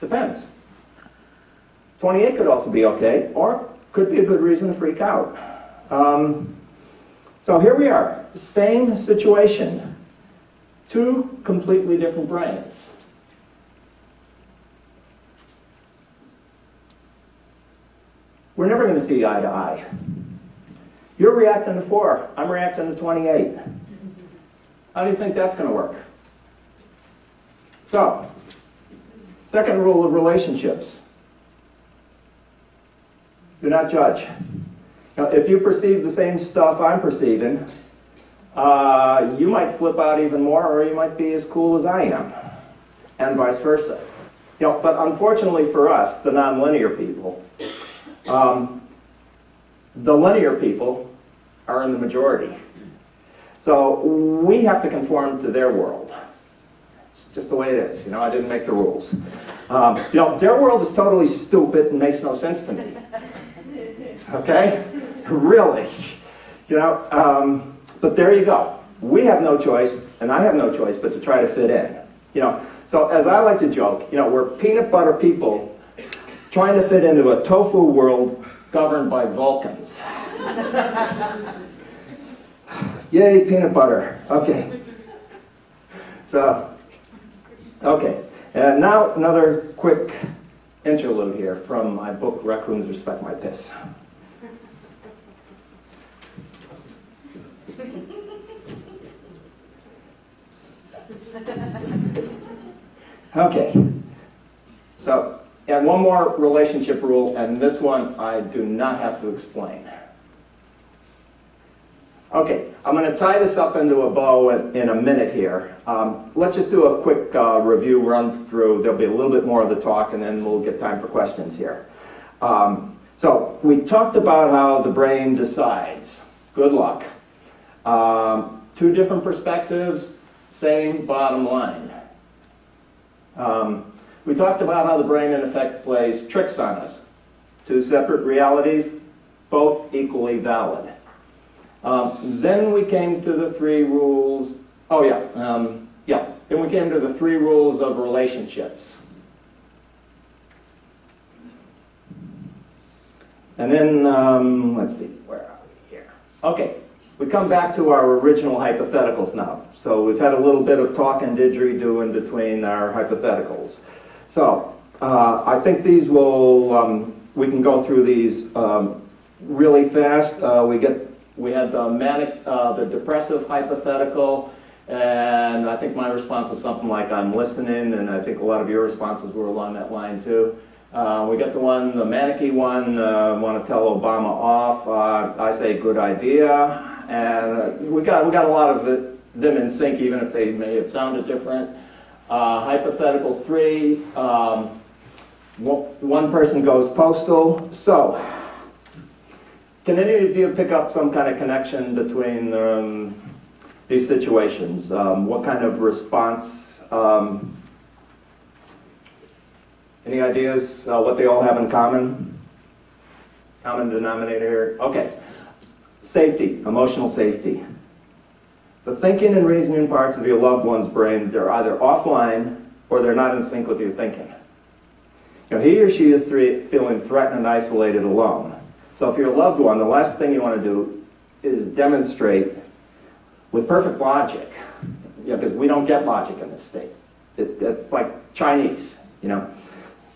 Depends. 28 could also be okay, or could be a good reason to freak out. So here we are, same situation, 2 completely different brains. We're never going to see eye to eye. You're reacting to 4, I'm reacting to 28. How do you think that's going to work? So, second rule of relationships. Do not judge. If you perceive the same stuff I'm perceiving, you might flip out even more, or you might be as cool as I am, and vice versa. But unfortunately for us, the nonlinear people, the linear people are in the majority. So we have to conform to their world. It's just the way it is. I didn't make the rules. Their world is totally stupid and makes no sense to me. Okay? Really. But there you go. We have no choice, and I have no choice but to try to fit in. So as I like to joke, we're peanut butter people trying to fit into a tofu world governed by Vulcans. Yay, peanut butter. Okay. So, okay. And now another quick interlude here from my book, Raccoons Respect My Piss. Okay. So, and one more relationship rule, and this one I do not have to explain. Okay, I'm going to tie this up into a bow in a minute here. Let's just do a quick review, run through. There'll be a little bit more of the talk, and then we'll get time for questions here. So we talked about how the brain decides. Good luck. 2 different perspectives, same bottom line. We talked about how the brain, in effect, plays tricks on us. 2 separate realities, both equally valid. Then we came to the 3 rules. Oh, yeah. then we came to the 3 rules of relationships. And then, let's see, where are we here? Okay, we come back to our original hypotheticals now. So we've had a little bit of talk and didgeridoo in between our hypotheticals. So I think these will, we can go through these really fast. We had the manic, the depressive hypothetical, and I think my response was something like, I'm listening, and I think a lot of your responses were along that line too. We got the manic-y one, want to tell Obama off. I say good idea, and we got a lot of them in sync, even if they may have sounded different. Hypothetical 3, one person goes postal. So, can any of you pick up some kind of connection between these situations? What kind of response? Any ideas what they all have in common? Common denominator here? Okay. Safety, emotional safety. The thinking and reasoning parts of your loved one's brain, they're either offline or they're not in sync with your thinking. You know, he or she is feeling threatened and isolated alone. So if you're a loved one, the last thing you want to do is demonstrate with perfect logic. Because we don't get logic in this state. It's like Chinese, you know.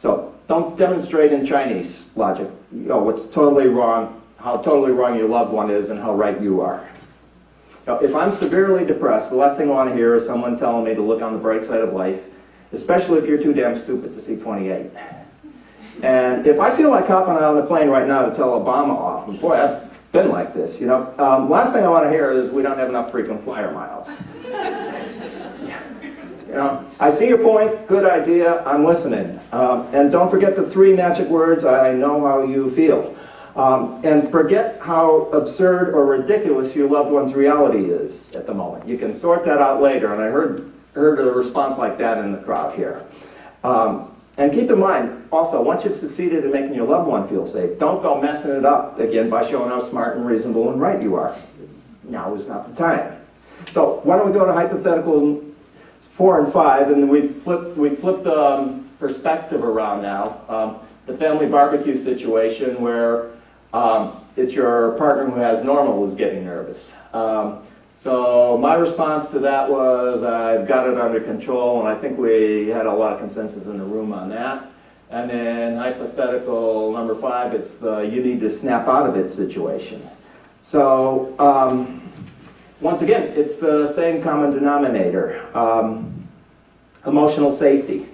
So don't demonstrate in Chinese logic, you know, what's totally wrong, how totally wrong your loved one is and how right you are. Now, if I'm severely depressed, the last thing I want to hear is someone telling me to look on the bright side of life, especially if you're too damn stupid to see 28. And if I feel like hopping out on the plane right now to tell Obama off, and boy, I've been like this, you know. Last thing I want to hear is we don't have enough frequent flyer miles. You know, I see your point, good idea, I'm listening. And don't forget the 3 magic words, I know how you feel. And forget how absurd or ridiculous your loved one's reality is at the moment. You can sort that out later, and I heard a response like that in the crowd here. And keep in mind, also, once you've succeeded in making your loved one feel safe, don't go messing it up again by showing how smart and reasonable and right you are. Now is not the time. So why don't we go to hypothetical 4 and 5, and we flip the perspective around now. The family barbecue situation where it's your partner who has normal who's getting nervous. So my response to that was, I've got it under control, and I think we had a lot of consensus in the room on that. And then hypothetical number 5, it's the you need to snap out of it situation. So once again, it's the same common denominator, emotional safety.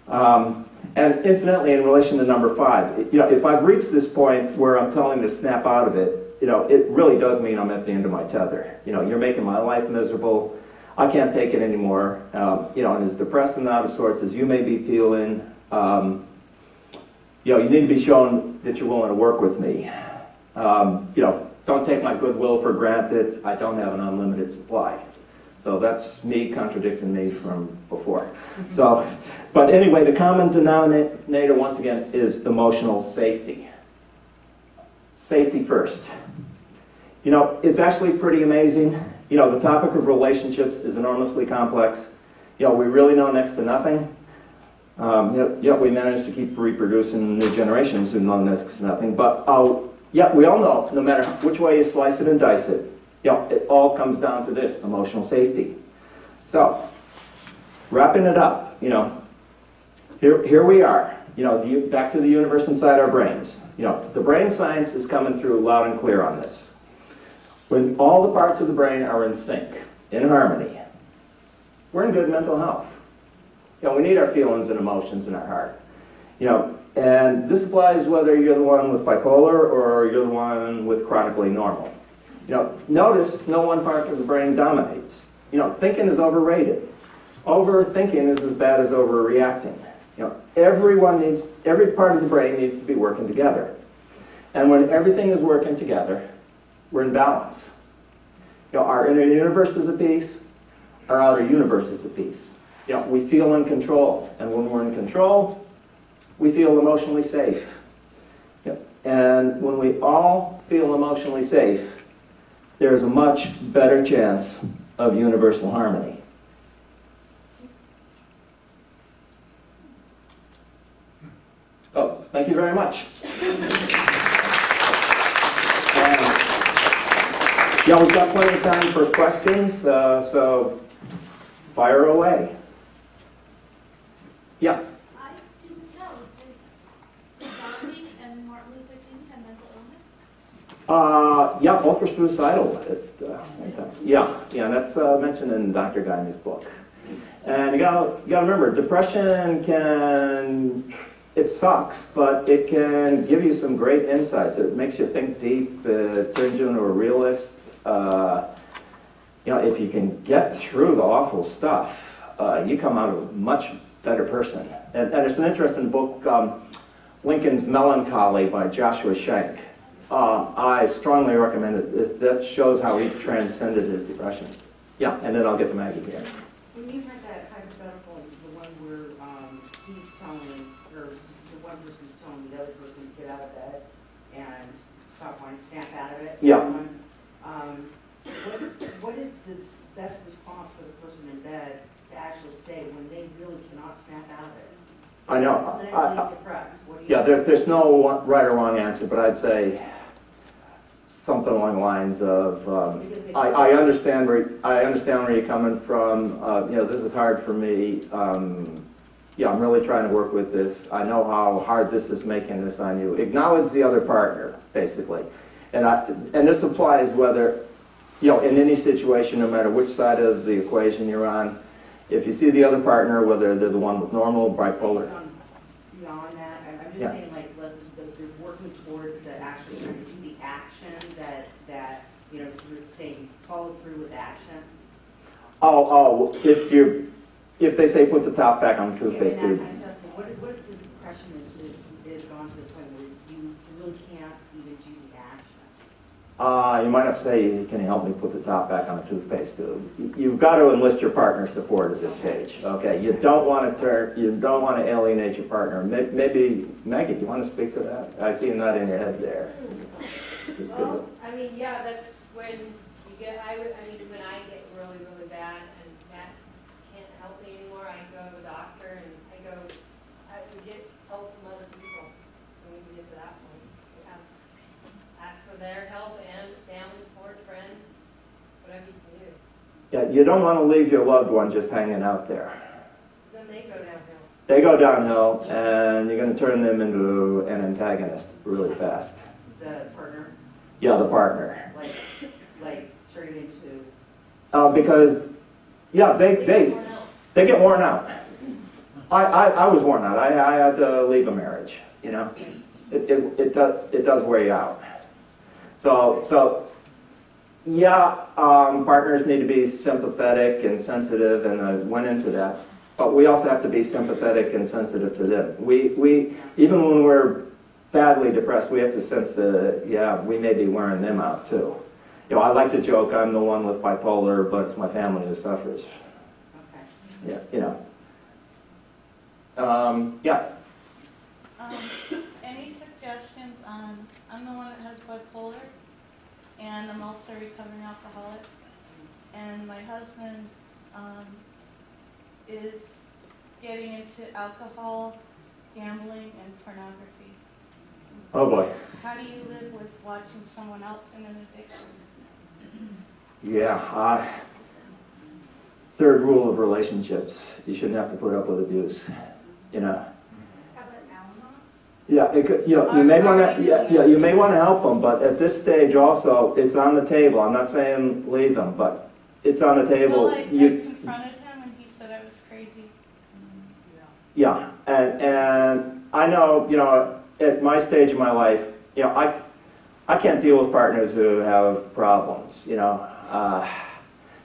And incidentally, in relation to number 5, you know, if I've reached this point where I'm telling to snap out of it, you know, it really does mean I'm at the end of my tether. You know, you're making my life miserable. I can't take it anymore. You know, and as depressed and out of sorts as you may be feeling, you know, you need to be shown that you're willing to work with me. You know, don't take my goodwill for granted. I don't have an unlimited supply. So that's me contradicting me from before. So, but anyway, the common denominator, once again, is emotional safety. Safety first. You know, it's actually pretty amazing. You know, the topic of relationships is enormously complex. You know, we really know next to nothing. Yet we manage to keep reproducing new generations who know next to nothing. But yet we all know, no matter which way you slice it and dice it, you know, it all comes down to this, emotional safety. So, wrapping it up, you know, here we are. You know, back to the universe inside our brains. You know, the brain science is coming through loud and clear on this. When all the parts of the brain are in sync, in harmony, we're in good mental health. You know, we need our feelings and emotions in our heart. You know, and this applies whether you're the one with bipolar or you're the one with chronically normal. You know, notice no one part of the brain dominates. You know, thinking is overrated. Overthinking is as bad as overreacting. You know, every part of the brain needs to be working together. And when everything is working together, we're in balance. You know, our inner universe is at peace, our outer universe is at peace. You know, we feel in control. And when we're in control, we feel emotionally safe. You know, and when we all feel emotionally safe, there's a much better chance of universal harmony. Thank you very much. Yeah, we've got plenty of time for questions, so fire away. Yeah. I didn't know. Did Gandhi and Martin Luther King have mental illness? Yeah, both were suicidal. Yeah, that's mentioned in Dr. Guy's book. And you gotta remember, depression it sucks, but it can give you some great insights. It makes you think deep. It turns you into a realist. If you can get through the awful stuff, you come out a much better person. And it's an interesting book, Lincoln's Melancholy by Joshua Schenck. I strongly recommend it. That shows how he transcended his depression. Yeah, and then I'll get to Maggie here. When you heard that hypothetical, the one where he's telling, or the one person's telling the other person to get out of bed and stop wanting to snap out of it. Yeah. What is the best response for the person in bed to actually say when they really cannot snap out of it? I know. Clinically depressed. What do you Yeah, there's no right or wrong answer, but I'd say something along the lines of, I understand where you're coming from. This is hard for me. I'm really trying to work with this. I know how hard this is making this on you. Acknowledge the other partner, basically, and this applies whether in any situation, no matter which side of the equation you're on. If you see the other partner, whether they're the one with normal, bipolar. Beyond that, I'm just saying, like, they're working towards the actually trying to do the action that you're saying follow through with action. If they say put the top back on the toothpaste Yeah, and that tube. kind of stuff. But what if the depression is gone to the point where you really can't even do the action? You might have to say, can you help me put the top back on the toothpaste tube? You've got to enlist your partner's support at this stage. Okay, you don't want to alienate your partner. Maybe Maggie, do you want to speak to that? I see a nut in your head there. Well, I mean, yeah, that's when you get, when I get really, really bad and that can't help me anymore, I go to the doctor and I would get help from other people when we can get to that point. Ask for their help and family support, friends, whatever you can do. Yeah, you don't want to leave your loved one just hanging out there. Then they go downhill. They go downhill, and you're going to turn them into an antagonist really fast. The partner, Yeah, the partner. like turning into. Because, yeah, they get worn out. I was worn out. I had to leave a marriage. It does wear you out. So yeah, partners need to be sympathetic and sensitive, and I went into that. But we also have to be sympathetic and sensitive to them. We even when we're badly depressed, we have to sense that, we may be wearing them out too. I like to joke, I'm the one with bipolar, but it's my family who suffers. Okay. Yeah, Any suggestions on, I'm the one that has bipolar, and I'm also a recovering alcoholic, and my husband is getting into alcohol, gambling, and pornography. Oh boy. How do you live with watching someone else in an addiction? Yeah. Third rule of relationships: you shouldn't have to put up with abuse. How about Al-Anon? Yeah, you may want to. You may want to help them, but at this stage also, it's on the table. I'm not saying leave them, but it's on the table. Well, I confronted him, and he said I was crazy. Yeah, and I know, at my stage in my life, I can't deal with partners who have problems.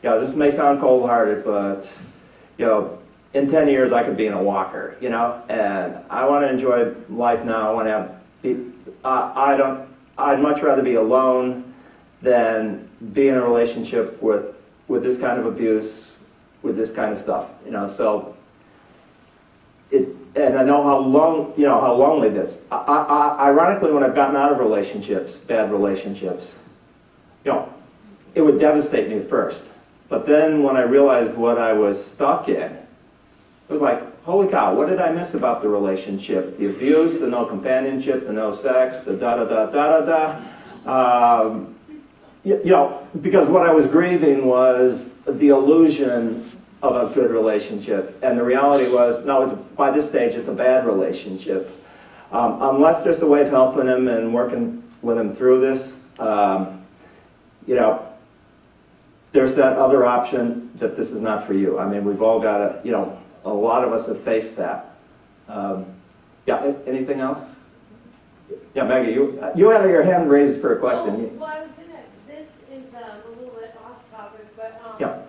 This may sound cold-hearted, but in 10 years I could be in a walker. And I want to enjoy life now. I want to I'd much rather be alone than be in a relationship with this kind of abuse, with this kind of stuff. So. And I know how lonely this. Ironically, when I've gotten out of relationships, bad relationships, it would devastate me at first. But then when I realized what I was stuck in, it was like, holy cow, what did I miss about the relationship? The abuse, the no companionship, the no sex, the da-da-da-da-da-da. Because what I was grieving was the illusion of a good relationship. And the reality was, no, by this stage, it's a bad relationship. Unless there's a way of helping him and working with him through this, there's that other option that this is not for you. I mean, we've all got to, a lot of us have faced that. Anything else? Yeah, Maggie, you had your hand raised for a question. Well, I was gonna, this is a little bit off topic, but Yeah.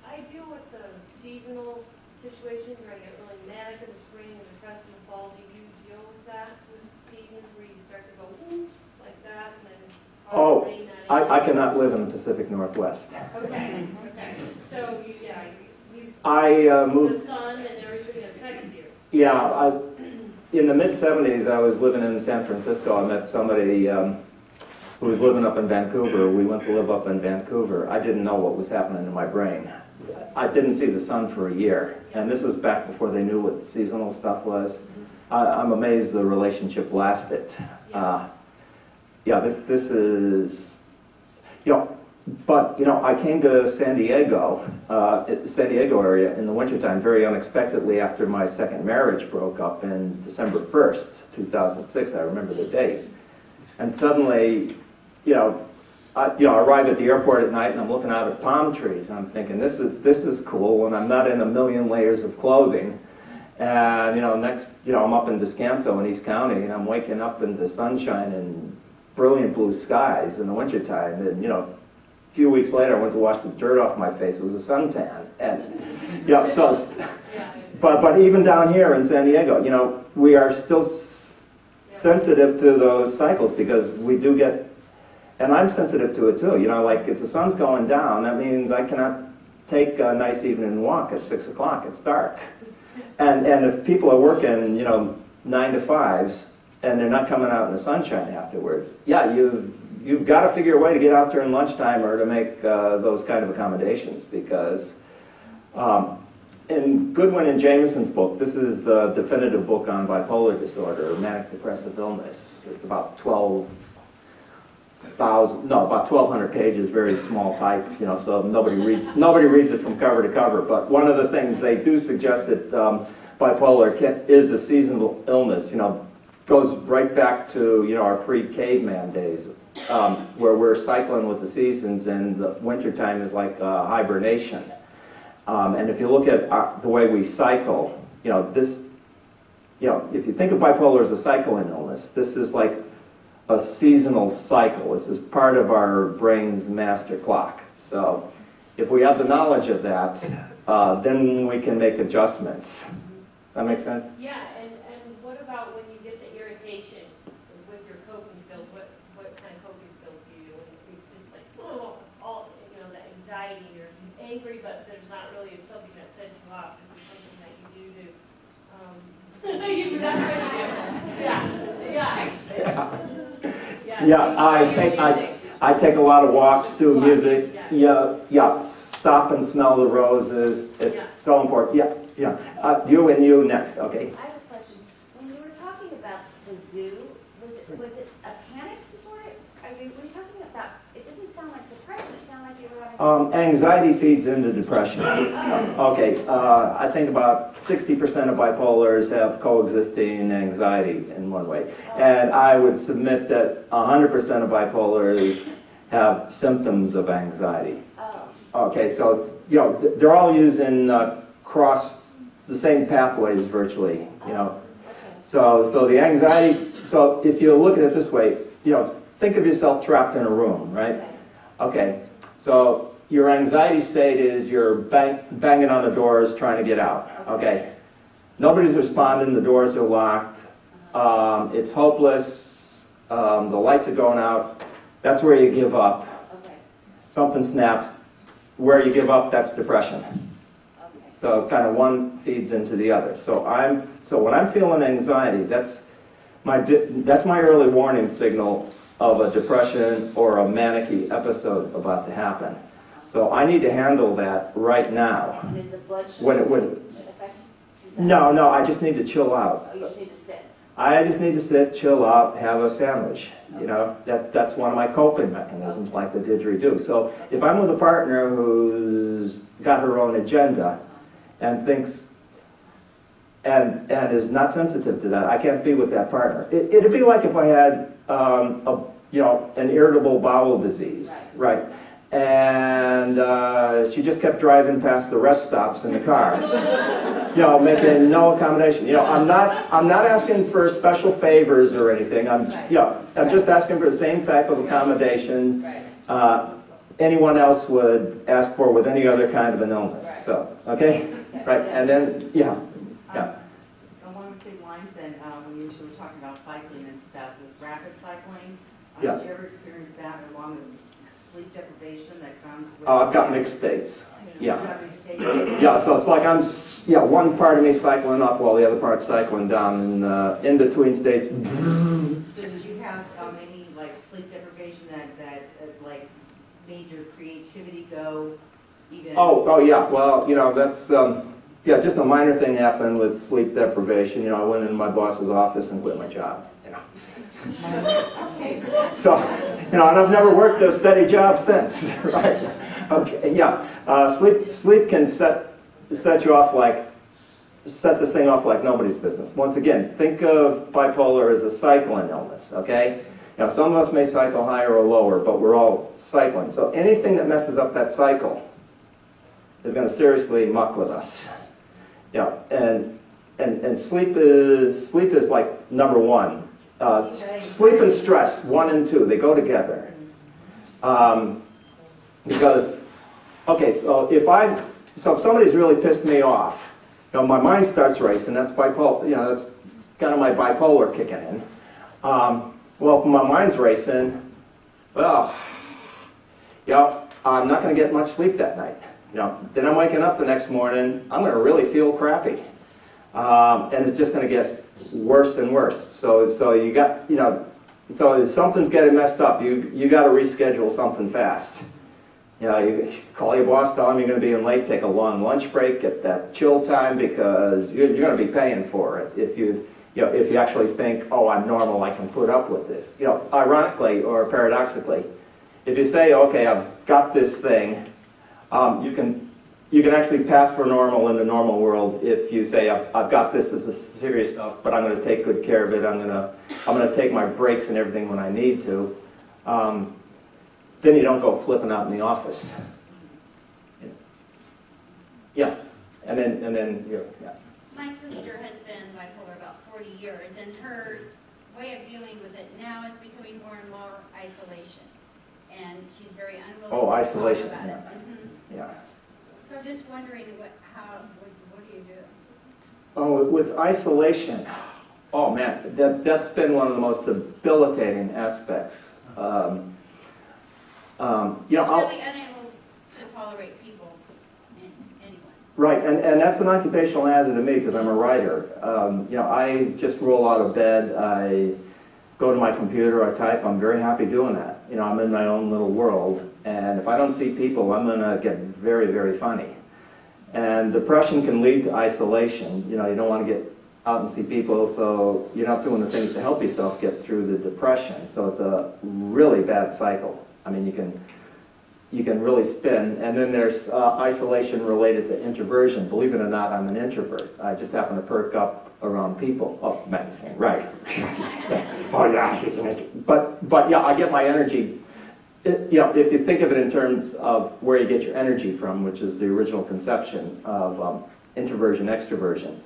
I deal with the seasonal situations where I get really manic in the spring and depressed in the fall. Do you deal with that with seasons where you start to go whoop, like that, and then it's hard Oh, to rein that in? I cannot live in the Pacific Northwest. Okay. So you I moved. the sun and everything affects you. Yeah, in the mid-'70s, I was living in San Francisco. I met somebody who was living up in Vancouver. We went to live up in Vancouver. I didn't know what was happening in my brain. I didn't see the sun for a year, and this was back before they knew what seasonal stuff was. I'm amazed the relationship lasted. This is, but I came to San Diego area in the wintertime very unexpectedly after my second marriage broke up in December 1st, 2006. I remember the date. And suddenly, I arrive at the airport at night and I'm looking out at palm trees and I'm thinking, this is cool, and I'm not in a million layers of clothing. And next, I'm up in Descanso in East County, and I'm waking up into sunshine and brilliant blue skies in the wintertime. And a few weeks later, I went to wash the dirt off my face. It was a suntan, and but even down here in San Diego, we are still sensitive to those cycles because we do get, and I'm sensitive to it too. Like if the sun's going down, that means I cannot take a nice evening walk at 6 o'clock. It's dark, and if people are working, 9 to 5s, and they're not coming out in the sunshine afterwards, you've got to figure a way to get out during lunchtime or to make those kind of accommodations, because in Goodwin and Jameson's book, this is the definitive book on bipolar disorder, manic depressive illness. It's about 1,200 pages, very small type, so nobody reads it from cover to cover. But one of the things they do suggest that bipolar is a seasonal illness, goes right back to our pre-caveman days, where we're cycling with the seasons, and the wintertime is like hibernation. And if you look at the way we cycle, if you think of bipolar as a cycling illness, this is like a seasonal cycle. This is part of our brain's master clock. So if we have the knowledge of that, then we can make adjustments. Does that make sense? Yeah, and what about when you get the irritation with your coping skills? What kind of coping skills do you do? When it's just like, the anxiety, you're angry, but there's not really something that sets you off. Is there something that you do to, you do that? I take a lot of walks, do music. Stop and smell the roses. It's so important. You next, okay. I have a question. When you were talking about the zoo, was it a panic disorder? Were you talking about, it didn't sound like depression, it sounded like you were having... Anxiety feeds into depression. Okay, I think about 60% of bipolars have coexisting anxiety in one way. And I would submit that 100% of bipolars have symptoms of anxiety. Okay, so they're all using the same pathways virtually, So the anxiety, so if you look at it this way, think of yourself trapped in a room, right? Okay, so your anxiety state is you're banging on the doors trying to get out, okay? Nobody's responding, the doors are locked, it's hopeless, the lights are going out, that's where you give up. Something snaps, where you give up, that's depression. So kind of one feeds into the other. So when I'm feeling anxiety, that's my early warning signal of a depression or a manic episode about to happen. So I need to handle that right now. And is the blood When sugar it would, affect No, I just need to chill out. Oh, you just need to sit. I just need to sit, chill out, have a sandwich. You know, that's one of my coping mechanisms, like the didgeridoo. So if I'm with a partner who's got her own agenda and thinks and is not sensitive to that, I can't be with that partner. It'd be like if I had an irritable bowel disease, right? And she just kept driving past the rest stops in the car, making no accommodation. I'm not asking for special favors or anything. I'm just asking for the same type of accommodation anyone else would ask for with any other kind of an illness. So, okay, right, and then Along the same lines, then, when you were talking about cycling and stuff, with rapid cycling, Yeah. did you ever experience that along with the sleep deprivation that comes with? Oh, I've got mixed states. You Yeah. have mixed states? Yeah, so it's like one part of me cycling up while the other part's cycling down, and in between states. So did you have any like sleep deprivation that like made your creativity go even? Oh yeah. Well, that's just a minor thing happened with sleep deprivation. I went into my boss's office and quit my job. Okay. So, and I've never worked a steady job since. Right? Okay. Yeah. Sleep can set you off set this thing off like nobody's business. Once again, think of bipolar as a cycling illness. Okay. Some of us may cycle higher or lower, but we're all cycling. So anything that messes up that cycle is going to seriously muck with us. And sleep is like number one. Sleep and stress, 1 and 2, they go together. Because, so if somebody's really pissed me off, my mind starts racing. That's bipolar. That's kind of my bipolar kicking in. Well, if my mind's racing, I'm not going to get much sleep that night. Then I'm waking up the next morning. I'm going to really feel crappy, and it's just going to get worse and worse. So you got so if something's getting messed up, you got to reschedule something fast. You call your boss, tell him you're going to be in late, take a long lunch break, get that chill time, because you're going to be paying for it if you actually think, oh, I'm normal, I can put up with this. Ironically or paradoxically, if you say, okay, I've got this thing, you can actually pass for normal in the normal world if you say, I've got this as a serious stuff, but I'm going to take good care of it. I'm going to take my breaks and everything when I need to. Then you don't go flipping out in the office. Yeah, and then yeah. My sister has been bipolar about 40 years, and her way of dealing with it now is becoming more and more isolation. And she's very unwilling Oh, isolation, to talk about yeah. it. Mhm. Yeah. So I'm just wondering what do you do? Oh, with isolation, oh man, that's been one of the most debilitating aspects. She's really unable to tolerate people, anyone. Right, and that's an occupational hazard to me because I'm a writer. I just roll out of bed, I go to my computer, I type, I'm very happy doing that. I'm in my own little world, and if I don't see people, I'm going to get very, very funny. And depression can lead to isolation. You don't want to get out and see people, so you're not doing the things to help yourself get through the depression. So it's a really bad cycle. I mean, you can really spin. And then there's isolation related to introversion. Believe it or not, I'm an introvert. I just happen to perk up around people. Oh, man, right. Oh, yeah. But yeah, I get my energy. If you think of it in terms of where you get your energy from, which is the original conception of introversion, extroversion,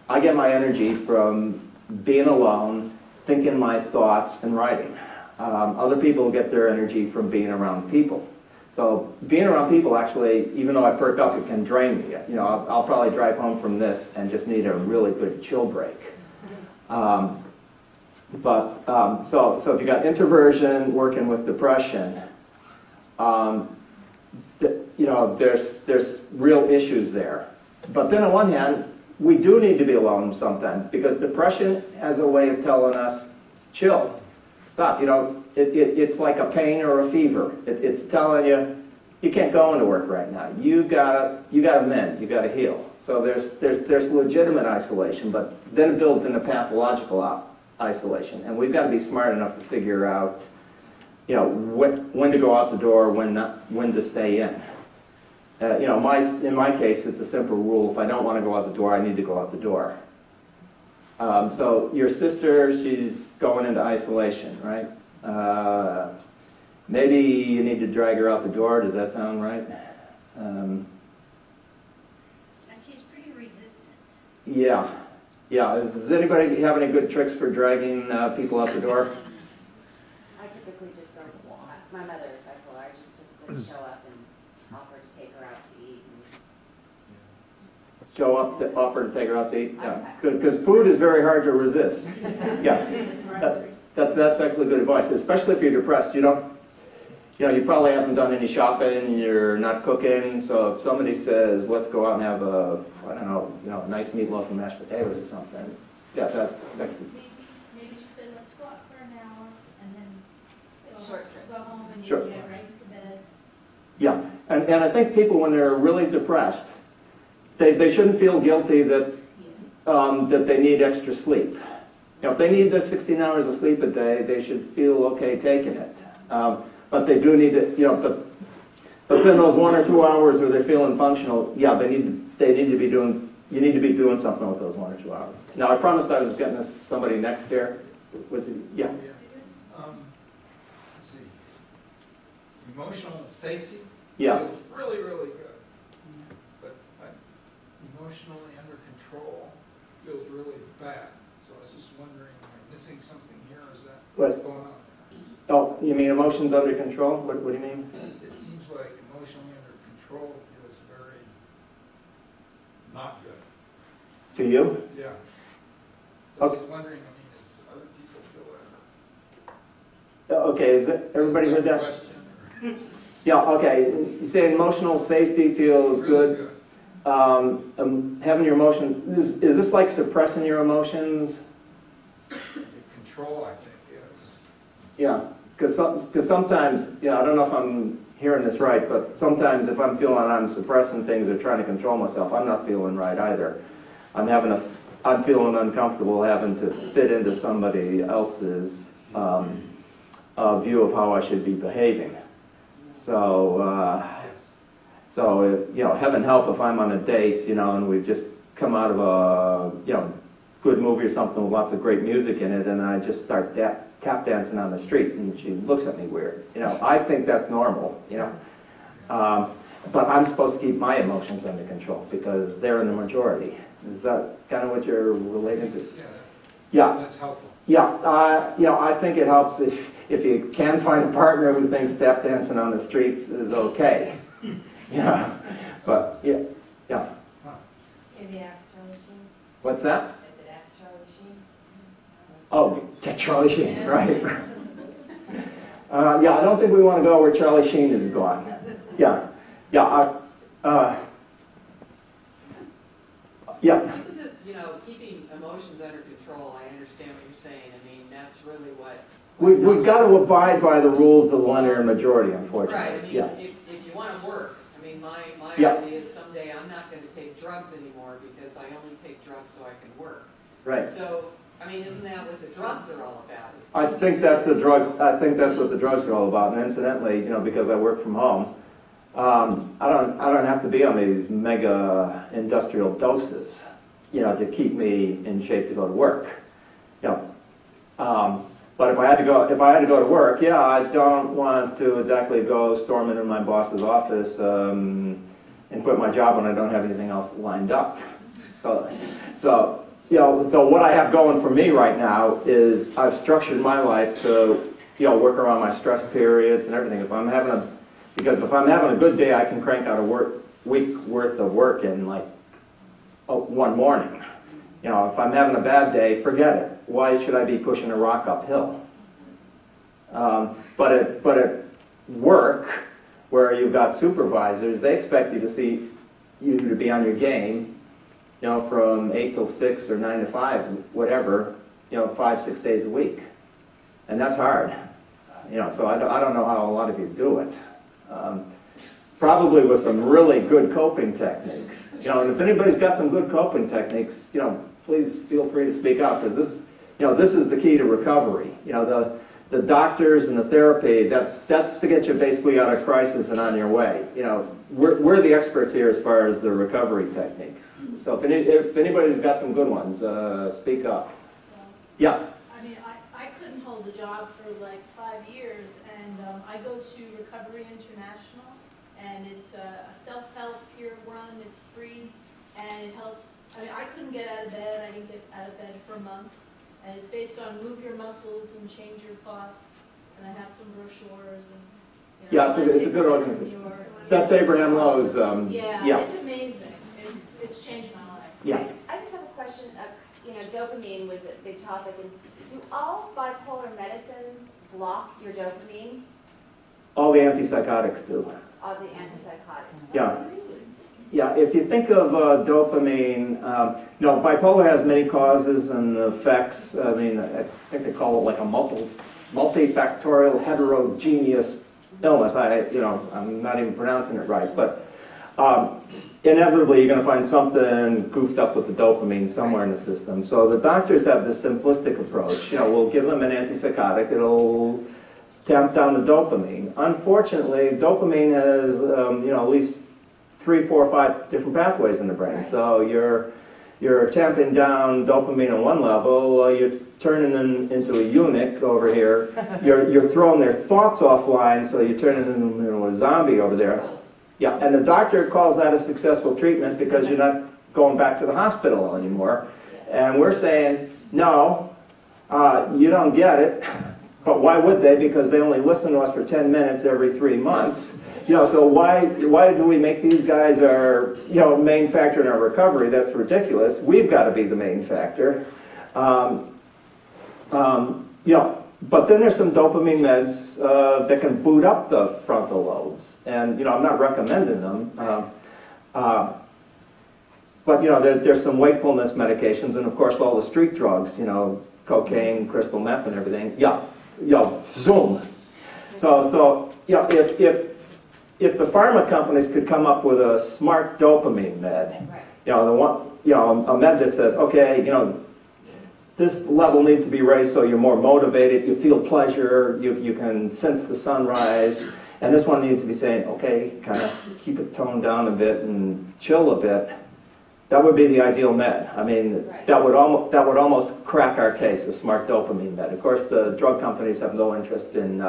I get my energy from being alone, thinking my thoughts, and writing. Other people get their energy from being around people. So being around people, actually, even though I perk up, it can drain me. I'll probably drive home from this and just need a really good chill break. So if you got introversion working with depression, there's real issues there. But then on one hand, we do need to be alone sometimes because depression has a way of telling us, chill, stop. It's like a pain or a fever. It's telling you, you can't go into work right now. You gotta mend. You gotta heal. So there's legitimate isolation, but then it builds into pathological isolation. And we've got to be smart enough to figure out, you know, when to go out the door, when to stay in. You know, in my case, it's a simple rule. If I don't want to go out the door, I need to go out the door. So your sister, she's going into isolation, right? Maybe you need to drag her out the door. Does that sound right? And she's pretty resistant. Yeah. Yeah. Does anybody have any good tricks for dragging people out the door? I typically just go, my mother is bipolar, I just typically show up and offer to take her out to eat. Show up, offer to take her out to eat? Yeah. Because food is very hard to resist. Yeah. That's actually good advice, especially if you're depressed. You probably haven't done any shopping, you're not cooking, so if somebody says, let's go out and have a, I don't know, a nice meatloaf and mashed potatoes or something, yeah, that Maybe you say, let's go out for an hour, and then Short trips. go home and you Sure. get right to bed. yeah. And I think people, when they're really depressed, they shouldn't feel guilty that they need extra sleep. You know, if they need the 16 hours of sleep a day, they should feel okay taking it. But they do need to, but then those 1 or 2 hours where they're feeling functional, yeah, they need to be doing, you need to be doing something with those 1 or 2 hours. Now, I promised I was getting this somebody next here. With you. Yeah. Let's see. Emotional safety Yeah. feels really, really good. But emotionally under control feels really bad. So I was just wondering, am I missing something here? Is that what's going on? Oh, you mean emotions under control? What do you mean? It seems like emotionally under control feels very not good. To you? Yeah. So I was Okay. wondering, I mean, does other people feel that? Okay, is it, everybody heard that? Question or- Yeah, okay. You say emotional safety feels Really good. Having your emotions, is this like suppressing your emotions? The control, I think, is. Yeah, because sometimes, I don't know if I'm hearing this right, but sometimes if I'm feeling I'm suppressing things or trying to control myself, I'm not feeling right either. I'm feeling uncomfortable having to fit into somebody else's view of how I should be behaving. So, heaven help if I'm on a date, and we've just come out of a, good movie or something with lots of great music in it, and I just start tap dancing on the street, and she looks at me weird. I think that's normal, but I'm supposed to keep my emotions under control because they're in the majority. Is that kind of what you're relating to? Yeah. Yeah. That's helpful. Yeah, I think it helps if you can find a partner who thinks tap dancing on the streets is okay. Yeah, but yeah. Maybe ask Charlie Sheen. What's that? I said, ask Charlie Sheen. Oh, Charlie Sheen, right. I don't think we want to go where Charlie Sheen is gone. Yeah. Isn't this, keeping emotions under control, I understand what you're saying, I mean, that's really what. We've got to abide by the rules of the linear majority, unfortunately. Right, I mean, Yeah. if you want to work, I mean, my Yeah. idea is someday I'm not going to take drugs anymore because I only take drugs so I can work. Right. So, I mean, isn't that what the drugs are all about? Is I think that's what the drugs are all about. And incidentally, because I work from home, I don't have to be on these mega industrial doses, to keep me in shape to go to work. But if I had to go to work, I don't want to exactly go storming in my boss's office and quit my job when I don't have anything else lined up. So what I have going for me right now is I've structured my life to work around my stress periods and everything. If I'm having a good day, I can crank out a week worth of work in one morning. If I'm having a bad day, forget it. Why should I be pushing a rock uphill? But at work, where you've got supervisors, they expect you to be on your game, from 8 till 6 or 9 to 5, whatever, 5-6 days a week, and that's hard. So I don't know how a lot of you do it. Probably with some really good coping techniques. You know, and if anybody's got some good coping techniques, you know, please feel free to speak up, because this, you know, this is the key to recovery. You know, the doctors and the therapy, that's to get you basically out of crisis and on your way. You know, we're the experts here as far as the recovery techniques. So if anybody's got some good ones, speak up. Yeah. I mean, I couldn't hold a job for like 5 years, and I go to Recovery International, and it's a self-help peer run. It's free, and it helps. I mean, I couldn't get out of bed. I didn't get out of bed for months, and it's based on move your muscles and change your thoughts. And I have some brochures and. You know, Yeah, it's a good organization. That's Abraham Lowe's. Yeah, it's amazing. It's changed my life. Yeah. I just have a question of, you know, dopamine was a big topic, and do all bipolar medicines block your dopamine? All the antipsychotics do. All the antipsychotics? Yeah. Yeah, if you think of dopamine, you know, bipolar has many causes and effects. I mean, I think they call it like a multifactorial heterogeneous illness. I'm not even pronouncing it right, but inevitably you're going to find something goofed up with the dopamine somewhere in the system. So the doctors have this simplistic approach. You know, we'll give them an antipsychotic. It'll tamp down the dopamine. Unfortunately, dopamine has, you know, at least 3, 4, 5 different pathways in the brain. Right. So you're tamping down dopamine on one level, you're turning them into a eunuch over here. You're throwing their thoughts offline, so you're turning them into a zombie over there. Yeah, and the doctor calls that a successful treatment because you're not going back to the hospital anymore. And we're saying, no, you don't get it. But why would they? Because they only listen to us for 10 minutes every 3 months. You know, so why do we make these guys our, you know, main factor in our recovery? That's ridiculous. We've got to be the main factor. You know, but then there's some dopamine meds that can boot up the frontal lobes, and you know, I'm not recommending them. But you know, there's some wakefulness medications, and of course all the street drugs. You know, cocaine, crystal meth, and everything. Yeah, zoom. So you know, if the pharma companies could come up with a smart dopamine med, you know, a med that says, okay, you know, this level needs to be raised so you're more motivated, you feel pleasure, you can sense the sunrise, and this one needs to be saying, okay, kind of keep it toned down a bit and chill a bit. That would be the ideal med. I mean, that would almost crack our case, a smart dopamine med. Of course, the drug companies have no interest in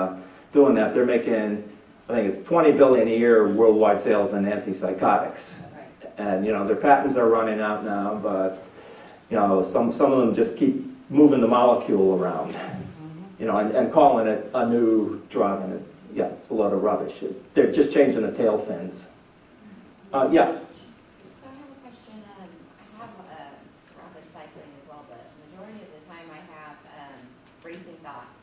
doing that. They're making, I think it's $20 billion a year worldwide sales in antipsychotics. And, you know, their patents are running out now, but, you know, some of them just keep moving the molecule around, you know, and calling it a new drug, and it's a load of rubbish. They're just changing the tail fins. Yeah. So I have a question. I have rapid cycling as well, but the majority of the time I have racing thoughts,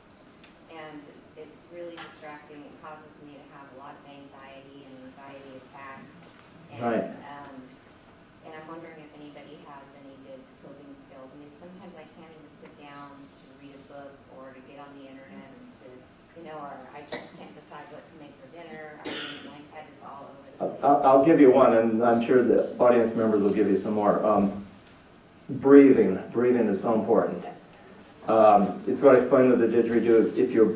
and it's really distracting. It causes me to have a lot of anxiety and anxiety attacks. And, Right. And I'm wondering if anybody has any good coping skills. I mean, sometimes I can't even sit down to read a book or to get on the internet and to, you know, or I just can't decide what to make for dinner. I mean, my head is all over the place. I'll give you one, and I'm sure the audience members will give you some more. Breathing is so important. It's what I explained with the didgeridoo. If your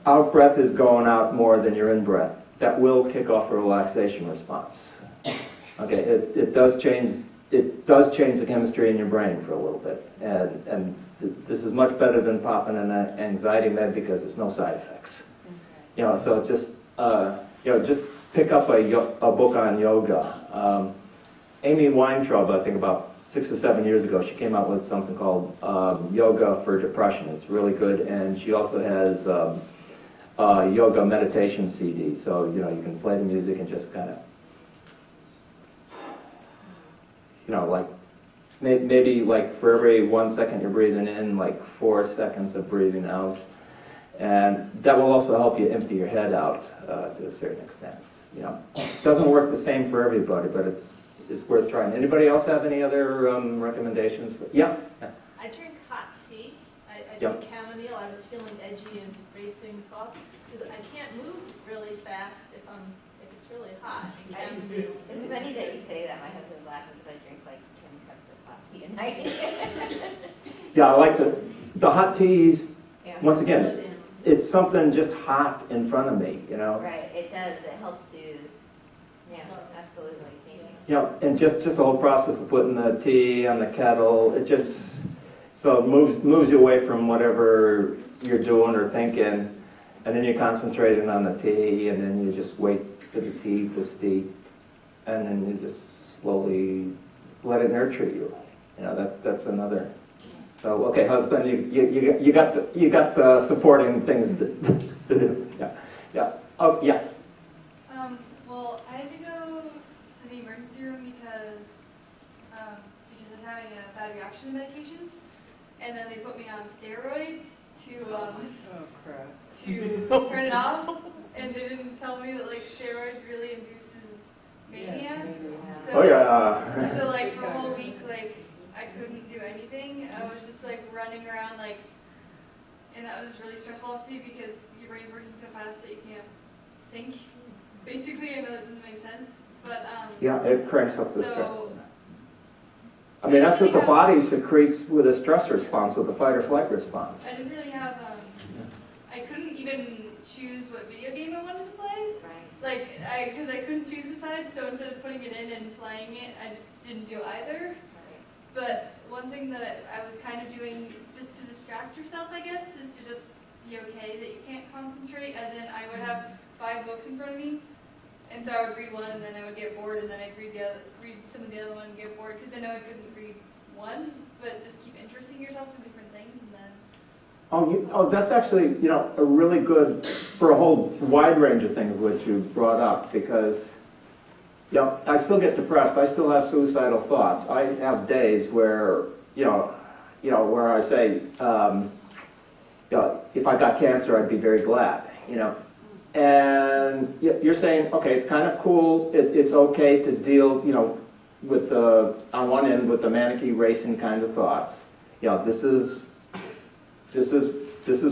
out breath is going out more than your in breath, that will kick off a relaxation response. Okay, it does change the chemistry in your brain for a little bit, and this is much better than popping an anxiety med because there's no side effects. You know, so just you know, just pick up a book on yoga. Amy Weintraub, I think about 6 or 7 years ago, she came out with something called Yoga for Depression. It's really good, and she also has yoga meditation CD. So you know, you can play the music and just kind of, you know, like maybe like for every 1 second you're breathing in, like 4 seconds of breathing out, and that will also help you empty your head out to a certain extent. You know, it doesn't work the same for everybody, but it's worth trying. Anybody else have any other recommendations? Yeah. I drink hot tea. I drink chamomile. I was feeling edgy and racing thoughts because I can't move really fast if it's it's really hot. And, It's funny that you say that. My husband's laughing because I drink like 10 cups of hot tea a night. Yeah, I like the hot teas. Yeah. Once again, it's something just hot in front of me, you know? Right, it does. It helps soothe. Yeah, absolutely. Thank you. You know, and just the whole process of putting the tea on the kettle, it just, so it moves you away from whatever you're doing or thinking, and then you're concentrating on the tea, and then you just wait for the tea to steep, and then you just slowly let it nurture you. You know, that's another. So, okay, husband, you got the supporting things to do. Yeah. Oh, yeah. Well, I had to go to the emergency room because I was having a bad reaction to medication, and then they put me on steroids to turn it off, and they didn't tell me that like steroids really induces mania. So, Oh yeah. So like for a whole week, like I couldn't do anything. I was just like running around like, and that was really stressful obviously because your brain's working so fast that you can't think. Basically, I know that doesn't make sense, but yeah, it cranks up the so, stress. I mean, that's what the body secretes with a stress response, with a fight or flight response. I didn't really have, I couldn't even choose what video game I wanted to play. Like, because I couldn't choose besides, so instead of putting it in and playing it, I just didn't do either. But one thing that I was kind of doing just to distract yourself, I guess, is to just be okay that you can't concentrate, as in I would have 5 books in front of me, and so I would read one, and then I would get bored, and then I'd read some of the other one and get bored, because I know I couldn't read one, but just keep interesting yourself in different things, and then... That's actually, you know, a really good, for a whole wide range of things which you brought up, because, you know, I still get depressed, I still have suicidal thoughts. I have days where, where I say, if I got cancer, I'd be very glad, you know. And you're saying, okay, it's kind of cool, it's okay to deal, you know, with the, on one end, with the manic racing kind of thoughts. You know, this is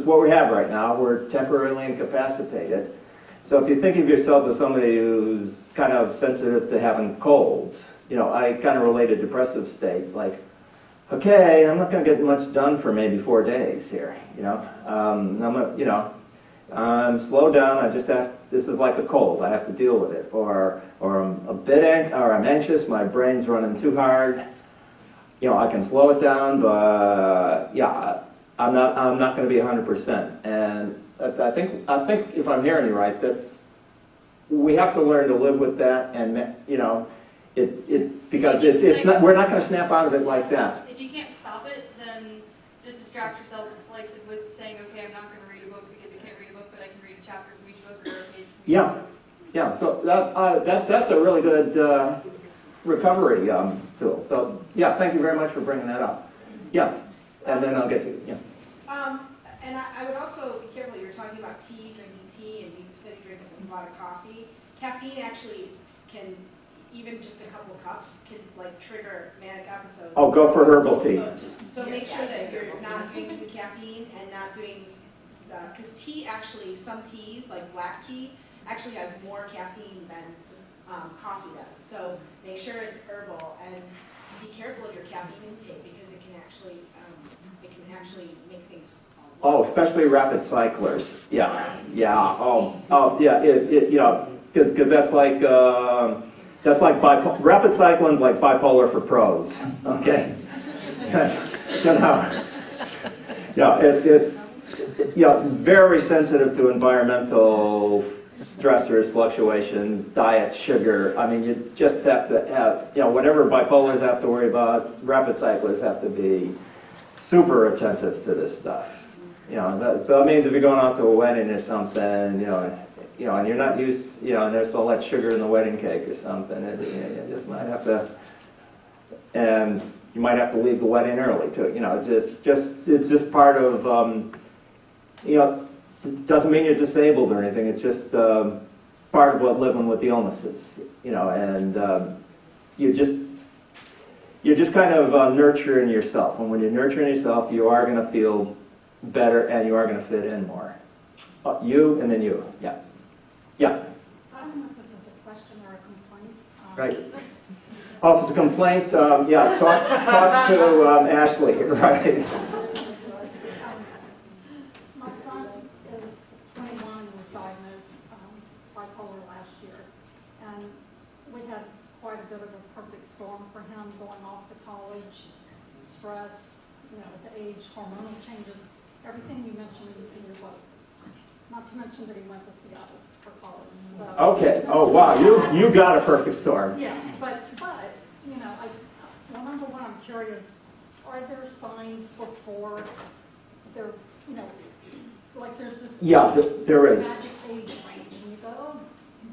what we have right now. We're temporarily incapacitated. So if you think of yourself as somebody who's kind of sensitive to having colds, you know, I kind of relate a depressive state, like, okay, I'm not going to get much done for maybe 4 days here, you know. Slow down. I just have. This is like a cold. I have to deal with it. Or I'm I'm anxious. My brain's running too hard. You know, I can slow it down, but yeah, I'm not going to be 100%. And I think if I'm hearing you right, we have to learn to live with that, and you know, because it's not. We're not going to snap out of it like that. If you can't stop it, then just distract yourself, like with saying, okay, I'm not going to read a book because I can't read a book, but I can read a chapter from each book or a page from each book. Yeah. So that's a really good recovery tool. So yeah, thank you very much for bringing that up. Yeah, and then I'll get to you. Yeah. And I would also be careful. You were talking about drinking tea, and you said you drink a lot of coffee. Caffeine actually can, even just a couple cups, can like trigger manic episodes. Oh, go for herbal tea. So make sure that you're not drinking the caffeine and not doing, because tea actually, some teas, like black tea, actually has more caffeine than coffee does. So make sure it's herbal, and be careful of your caffeine intake because it can actually make things. Oh, especially rapid cyclers. Yeah. Oh, yeah. You know, because that's like rapid cycling's like bipolar for pros. Okay. You know. Yeah. It's very sensitive to environmental stressors, fluctuations, diet, sugar. I mean, you just have to have, whatever bipolars have to worry about, rapid cyclers have to be super attentive to this stuff. So it means if you're going out to a wedding or something, and you're not used, and there's all that sugar in the wedding cake or something, you just might have to, and you might have to leave the wedding early too. It's just part of, it doesn't mean you're disabled or anything. It's just part of what living with the illness is, and you're just kind of nurturing yourself. And when you're nurturing yourself, you are going to feel better and you are going to fit in more. You and then you. Yeah. I don't know if this is a Right. Oh, if it's a complaint, yeah, talk to Ashley, right? My son is 21 and was diagnosed bipolar last year. And we had quite a bit of a perfect storm for him going off to college, stress, the age, hormonal changes, everything you mentioned in your book. Not to mention that he went to Seattle for college. So. Okay. Oh, wow. You got a perfect storm. Yeah, but number one, I'm curious, are there signs before there, like there's this there is. magic age range, and you go, oh,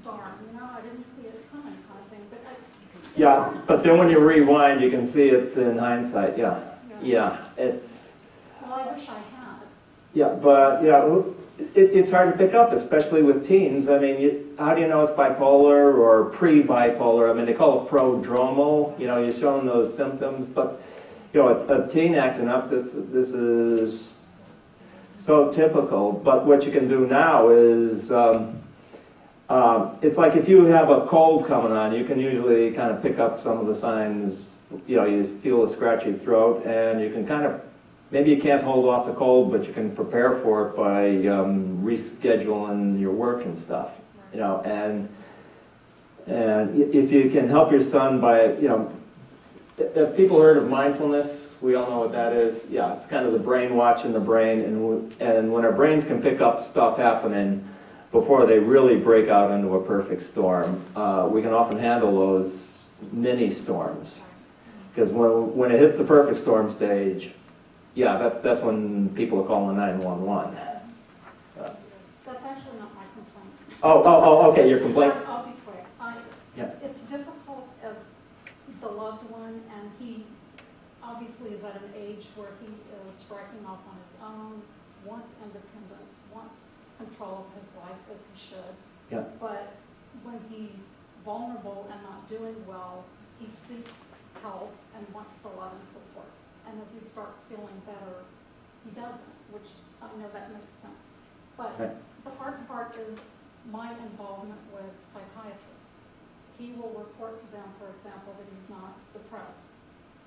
darn, I didn't see it coming kind of thing. But but then when you rewind, you can see it in hindsight. Yeah, it's. Well, I wish I had. Yeah, but it's hard to pick up, especially with teens. I mean, how do you know it's bipolar or pre-bipolar? I mean, they call it prodromal. You're showing those symptoms, but a teen acting up, this is so typical. But what you can do now is, it's like if you have a cold coming on, you can usually kind of pick up some of the signs. You feel a scratchy throat, and you can kind of. Maybe you can't hold off the cold, but you can prepare for it by rescheduling your work and stuff, and if you can help your son by, if people heard of mindfulness, we all know what that is. Yeah, it's kind of the brain watching the brain, and when our brains can pick up stuff happening before they really break out into a perfect storm, we can often handle those mini storms, because when it hits the perfect storm stage. Yeah, that's when people are calling 911. That's actually not my complaint. Oh, okay, your complaint? I'll be quick. It's difficult as the loved one, and he obviously is at an age where he is striking off on his own, wants independence, wants control of his life as he should. Yeah. But when he's vulnerable and not doing well, he seeks help and wants the love and support. And as he starts feeling better, he doesn't, which I know that makes sense. But the hard part is my involvement with psychiatrists. He will report to them, for example, that he's not depressed.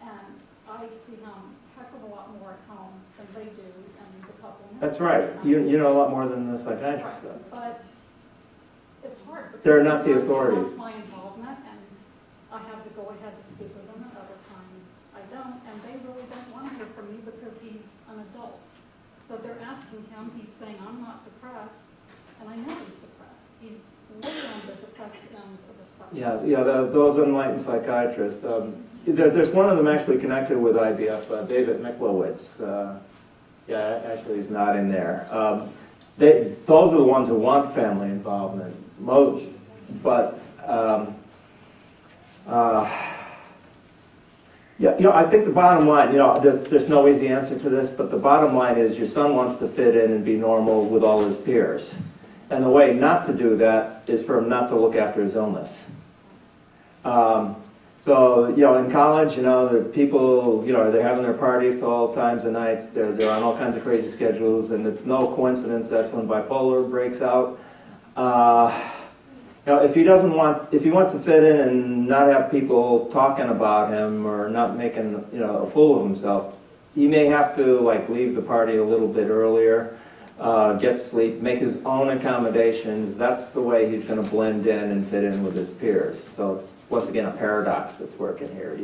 And I see him a heck of a lot more at home than they do and the couple. That's right. You know a lot more than the psychiatrist does. But it's hard. They're not the authorities. He wants my involvement, and I have to go ahead to speak with him, and other times I don't, and they really don't want to hear from me because he's an adult. So they're asking him, he's saying, I'm not depressed, and I know he's depressed. He's way on the depressed end of the spectrum. Yeah, those enlightened psychiatrists. There's one of them actually connected with IBF, David Miklowitz. Actually he's not in there. Those are the ones who want family involvement most, but I think the bottom line, there's no easy answer to this, but the bottom line is your son wants to fit in and be normal with all his peers. And the way not to do that is for him not to look after his illness. So, in college, the people, they're having their parties to all times and nights. They're on all kinds of crazy schedules, and it's no coincidence that's when bipolar breaks out. If he wants to fit in and not have people talking about him or not making, a fool of himself, he may have to, leave the party a little bit earlier, get sleep, make his own accommodations. That's the way he's going to blend in and fit in with his peers. So it's, once again, a paradox that's working here.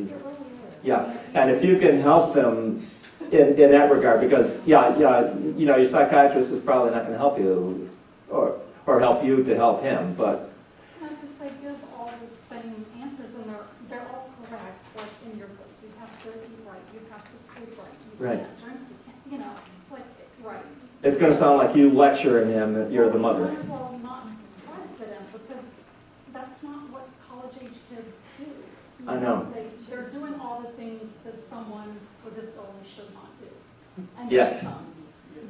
And if you can help him in that regard, because, your psychiatrist is probably not going to help you or help you to help him, but because they give all the same answers, and they're all correct, like in your book. You have to eat right, you have to sleep right, you can't drink, you can't, it's like, right. It's going to sound like you lecturing him that you're the mother. Might as well not try to fit in, because that's not what college-age kids do. I know. They're doing all the things that someone with this illness should not do. And Yes.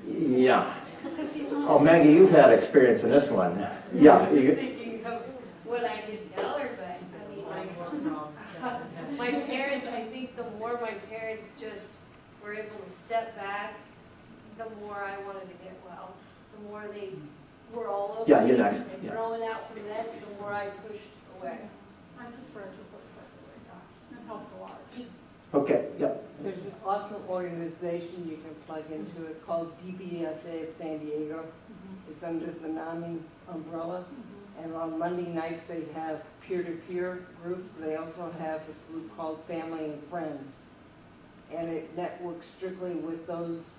Yeah. Because he's not. Oh, Maggie, you've had experience in this one. I was thinking of what I could tell her, but my parents, I think the more my parents just were able to step back, the more I wanted to get well. The more they were all over Yeah, me, you're next. and throwing out the meds, the more I pushed away. I just read your book, by the way, it helped a lot. Okay, yep. There's an awesome organization you can plug into. It's called DBSA of San Diego. It's under the McManamy umbrella. And on Monday nights, they have peer-to-peer groups. They also have a group called Family and Friends. And it networks strictly with those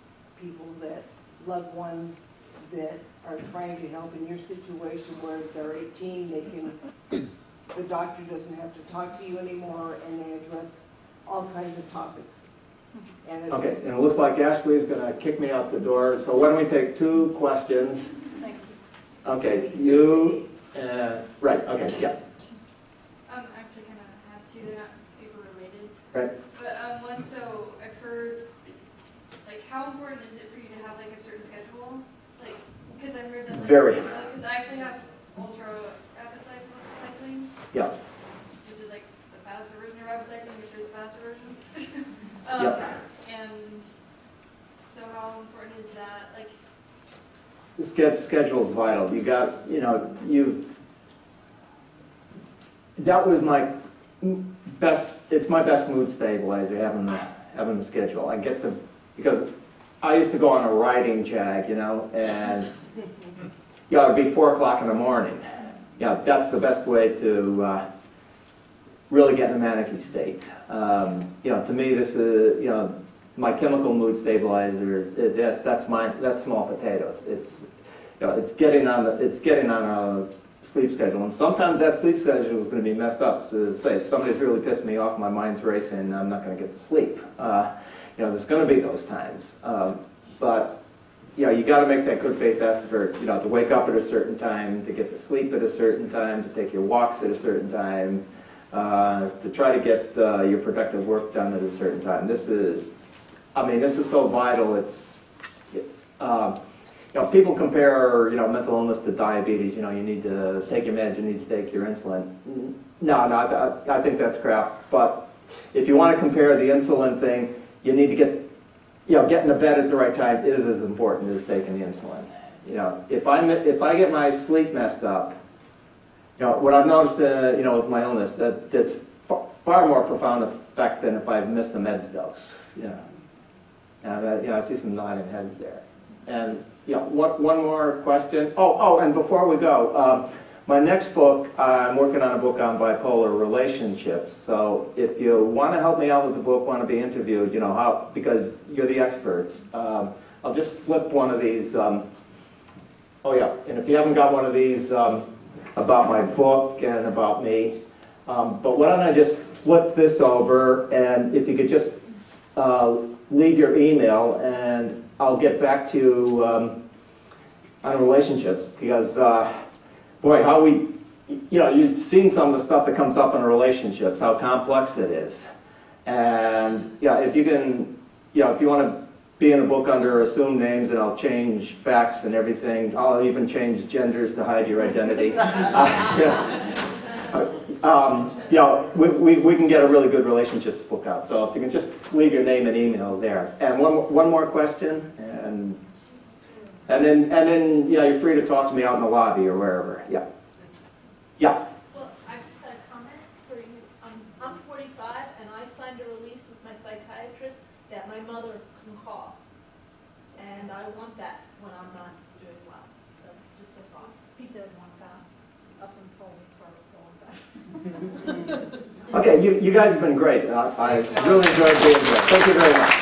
people that, loved ones that are trying to help in your situation where they're 18, they can, the doctor doesn't have to talk to you anymore, and they address all kinds of topics. And it's, Okay, and it looks like Ashley's going to kick me out the door, so why don't we take 2 questions? Thank you. Okay, you, right, okay, yeah. Actually kind of have 2, they're not super related. Right. But one, so I've heard, like, how important is it for you to have, like, a certain schedule? Like, because I've heard that, like, Very. Because I actually have ultra rapid cycling. Yeah. Which is, like, the faster version of rapid cycling, which is a faster version. Yep. And so how important is that? Like, The schedule is vital. You got, that was my best, it's my best mood stabilizer, having the schedule. I get the, because I used to go on a riding jag, and it'd be 4 o'clock in the morning. That's the best way to really get in a manic state. To me, this is, my chemical mood stabilizer is that's small potatoes. It's getting on a sleep schedule, and sometimes that sleep schedule is going to be messed up. So say if somebody's really pissed me off, my mind's racing, I'm not going to get to sleep. There's going to be those times, but you got to make that good faith effort. To wake up at a certain time, to get to sleep at a certain time, to take your walks at a certain time, to try to get your productive work done at a certain time. This is so vital. It's people compare mental illness to diabetes. You need to take your meds, you need to take your insulin. No, I think that's crap. But if you want to compare the insulin thing, you need to getting to bed at the right time is as important as taking the insulin. If I get my sleep messed up, what I've noticed, with my illness, that's far more profound effect than if I've missed a meds dose. I see some nodding heads there. And one more question. And before we go, my next book, I'm working on a book on bipolar relationships. So if you want to help me out with the book, want to be interviewed, because you're the experts, I'll just flip one of these. And if you haven't got one of these about my book and about me, but why don't I just flip this over, and if you could just leave your email, and I'll get back to you on relationships, because how we, you've seen some of the stuff that comes up in relationships, how complex it is. And if you can, if you want to be in a book under assumed names, and I'll change facts and everything, I'll even change genders to hide your identity. We can get a really good relationships book out. So if you can just leave your name and email there. And one more question, and then you're free to talk to me out in the lobby or wherever. Yeah. Well, I just had a comment for you. I'm 45, and I signed a release with my psychiatrist that my mother can call, and I want that when I'm not doing well. So just a thought. He did want that up until we started feeling better. Okay, you guys have been great. I really enjoyed being here. Thank you very much.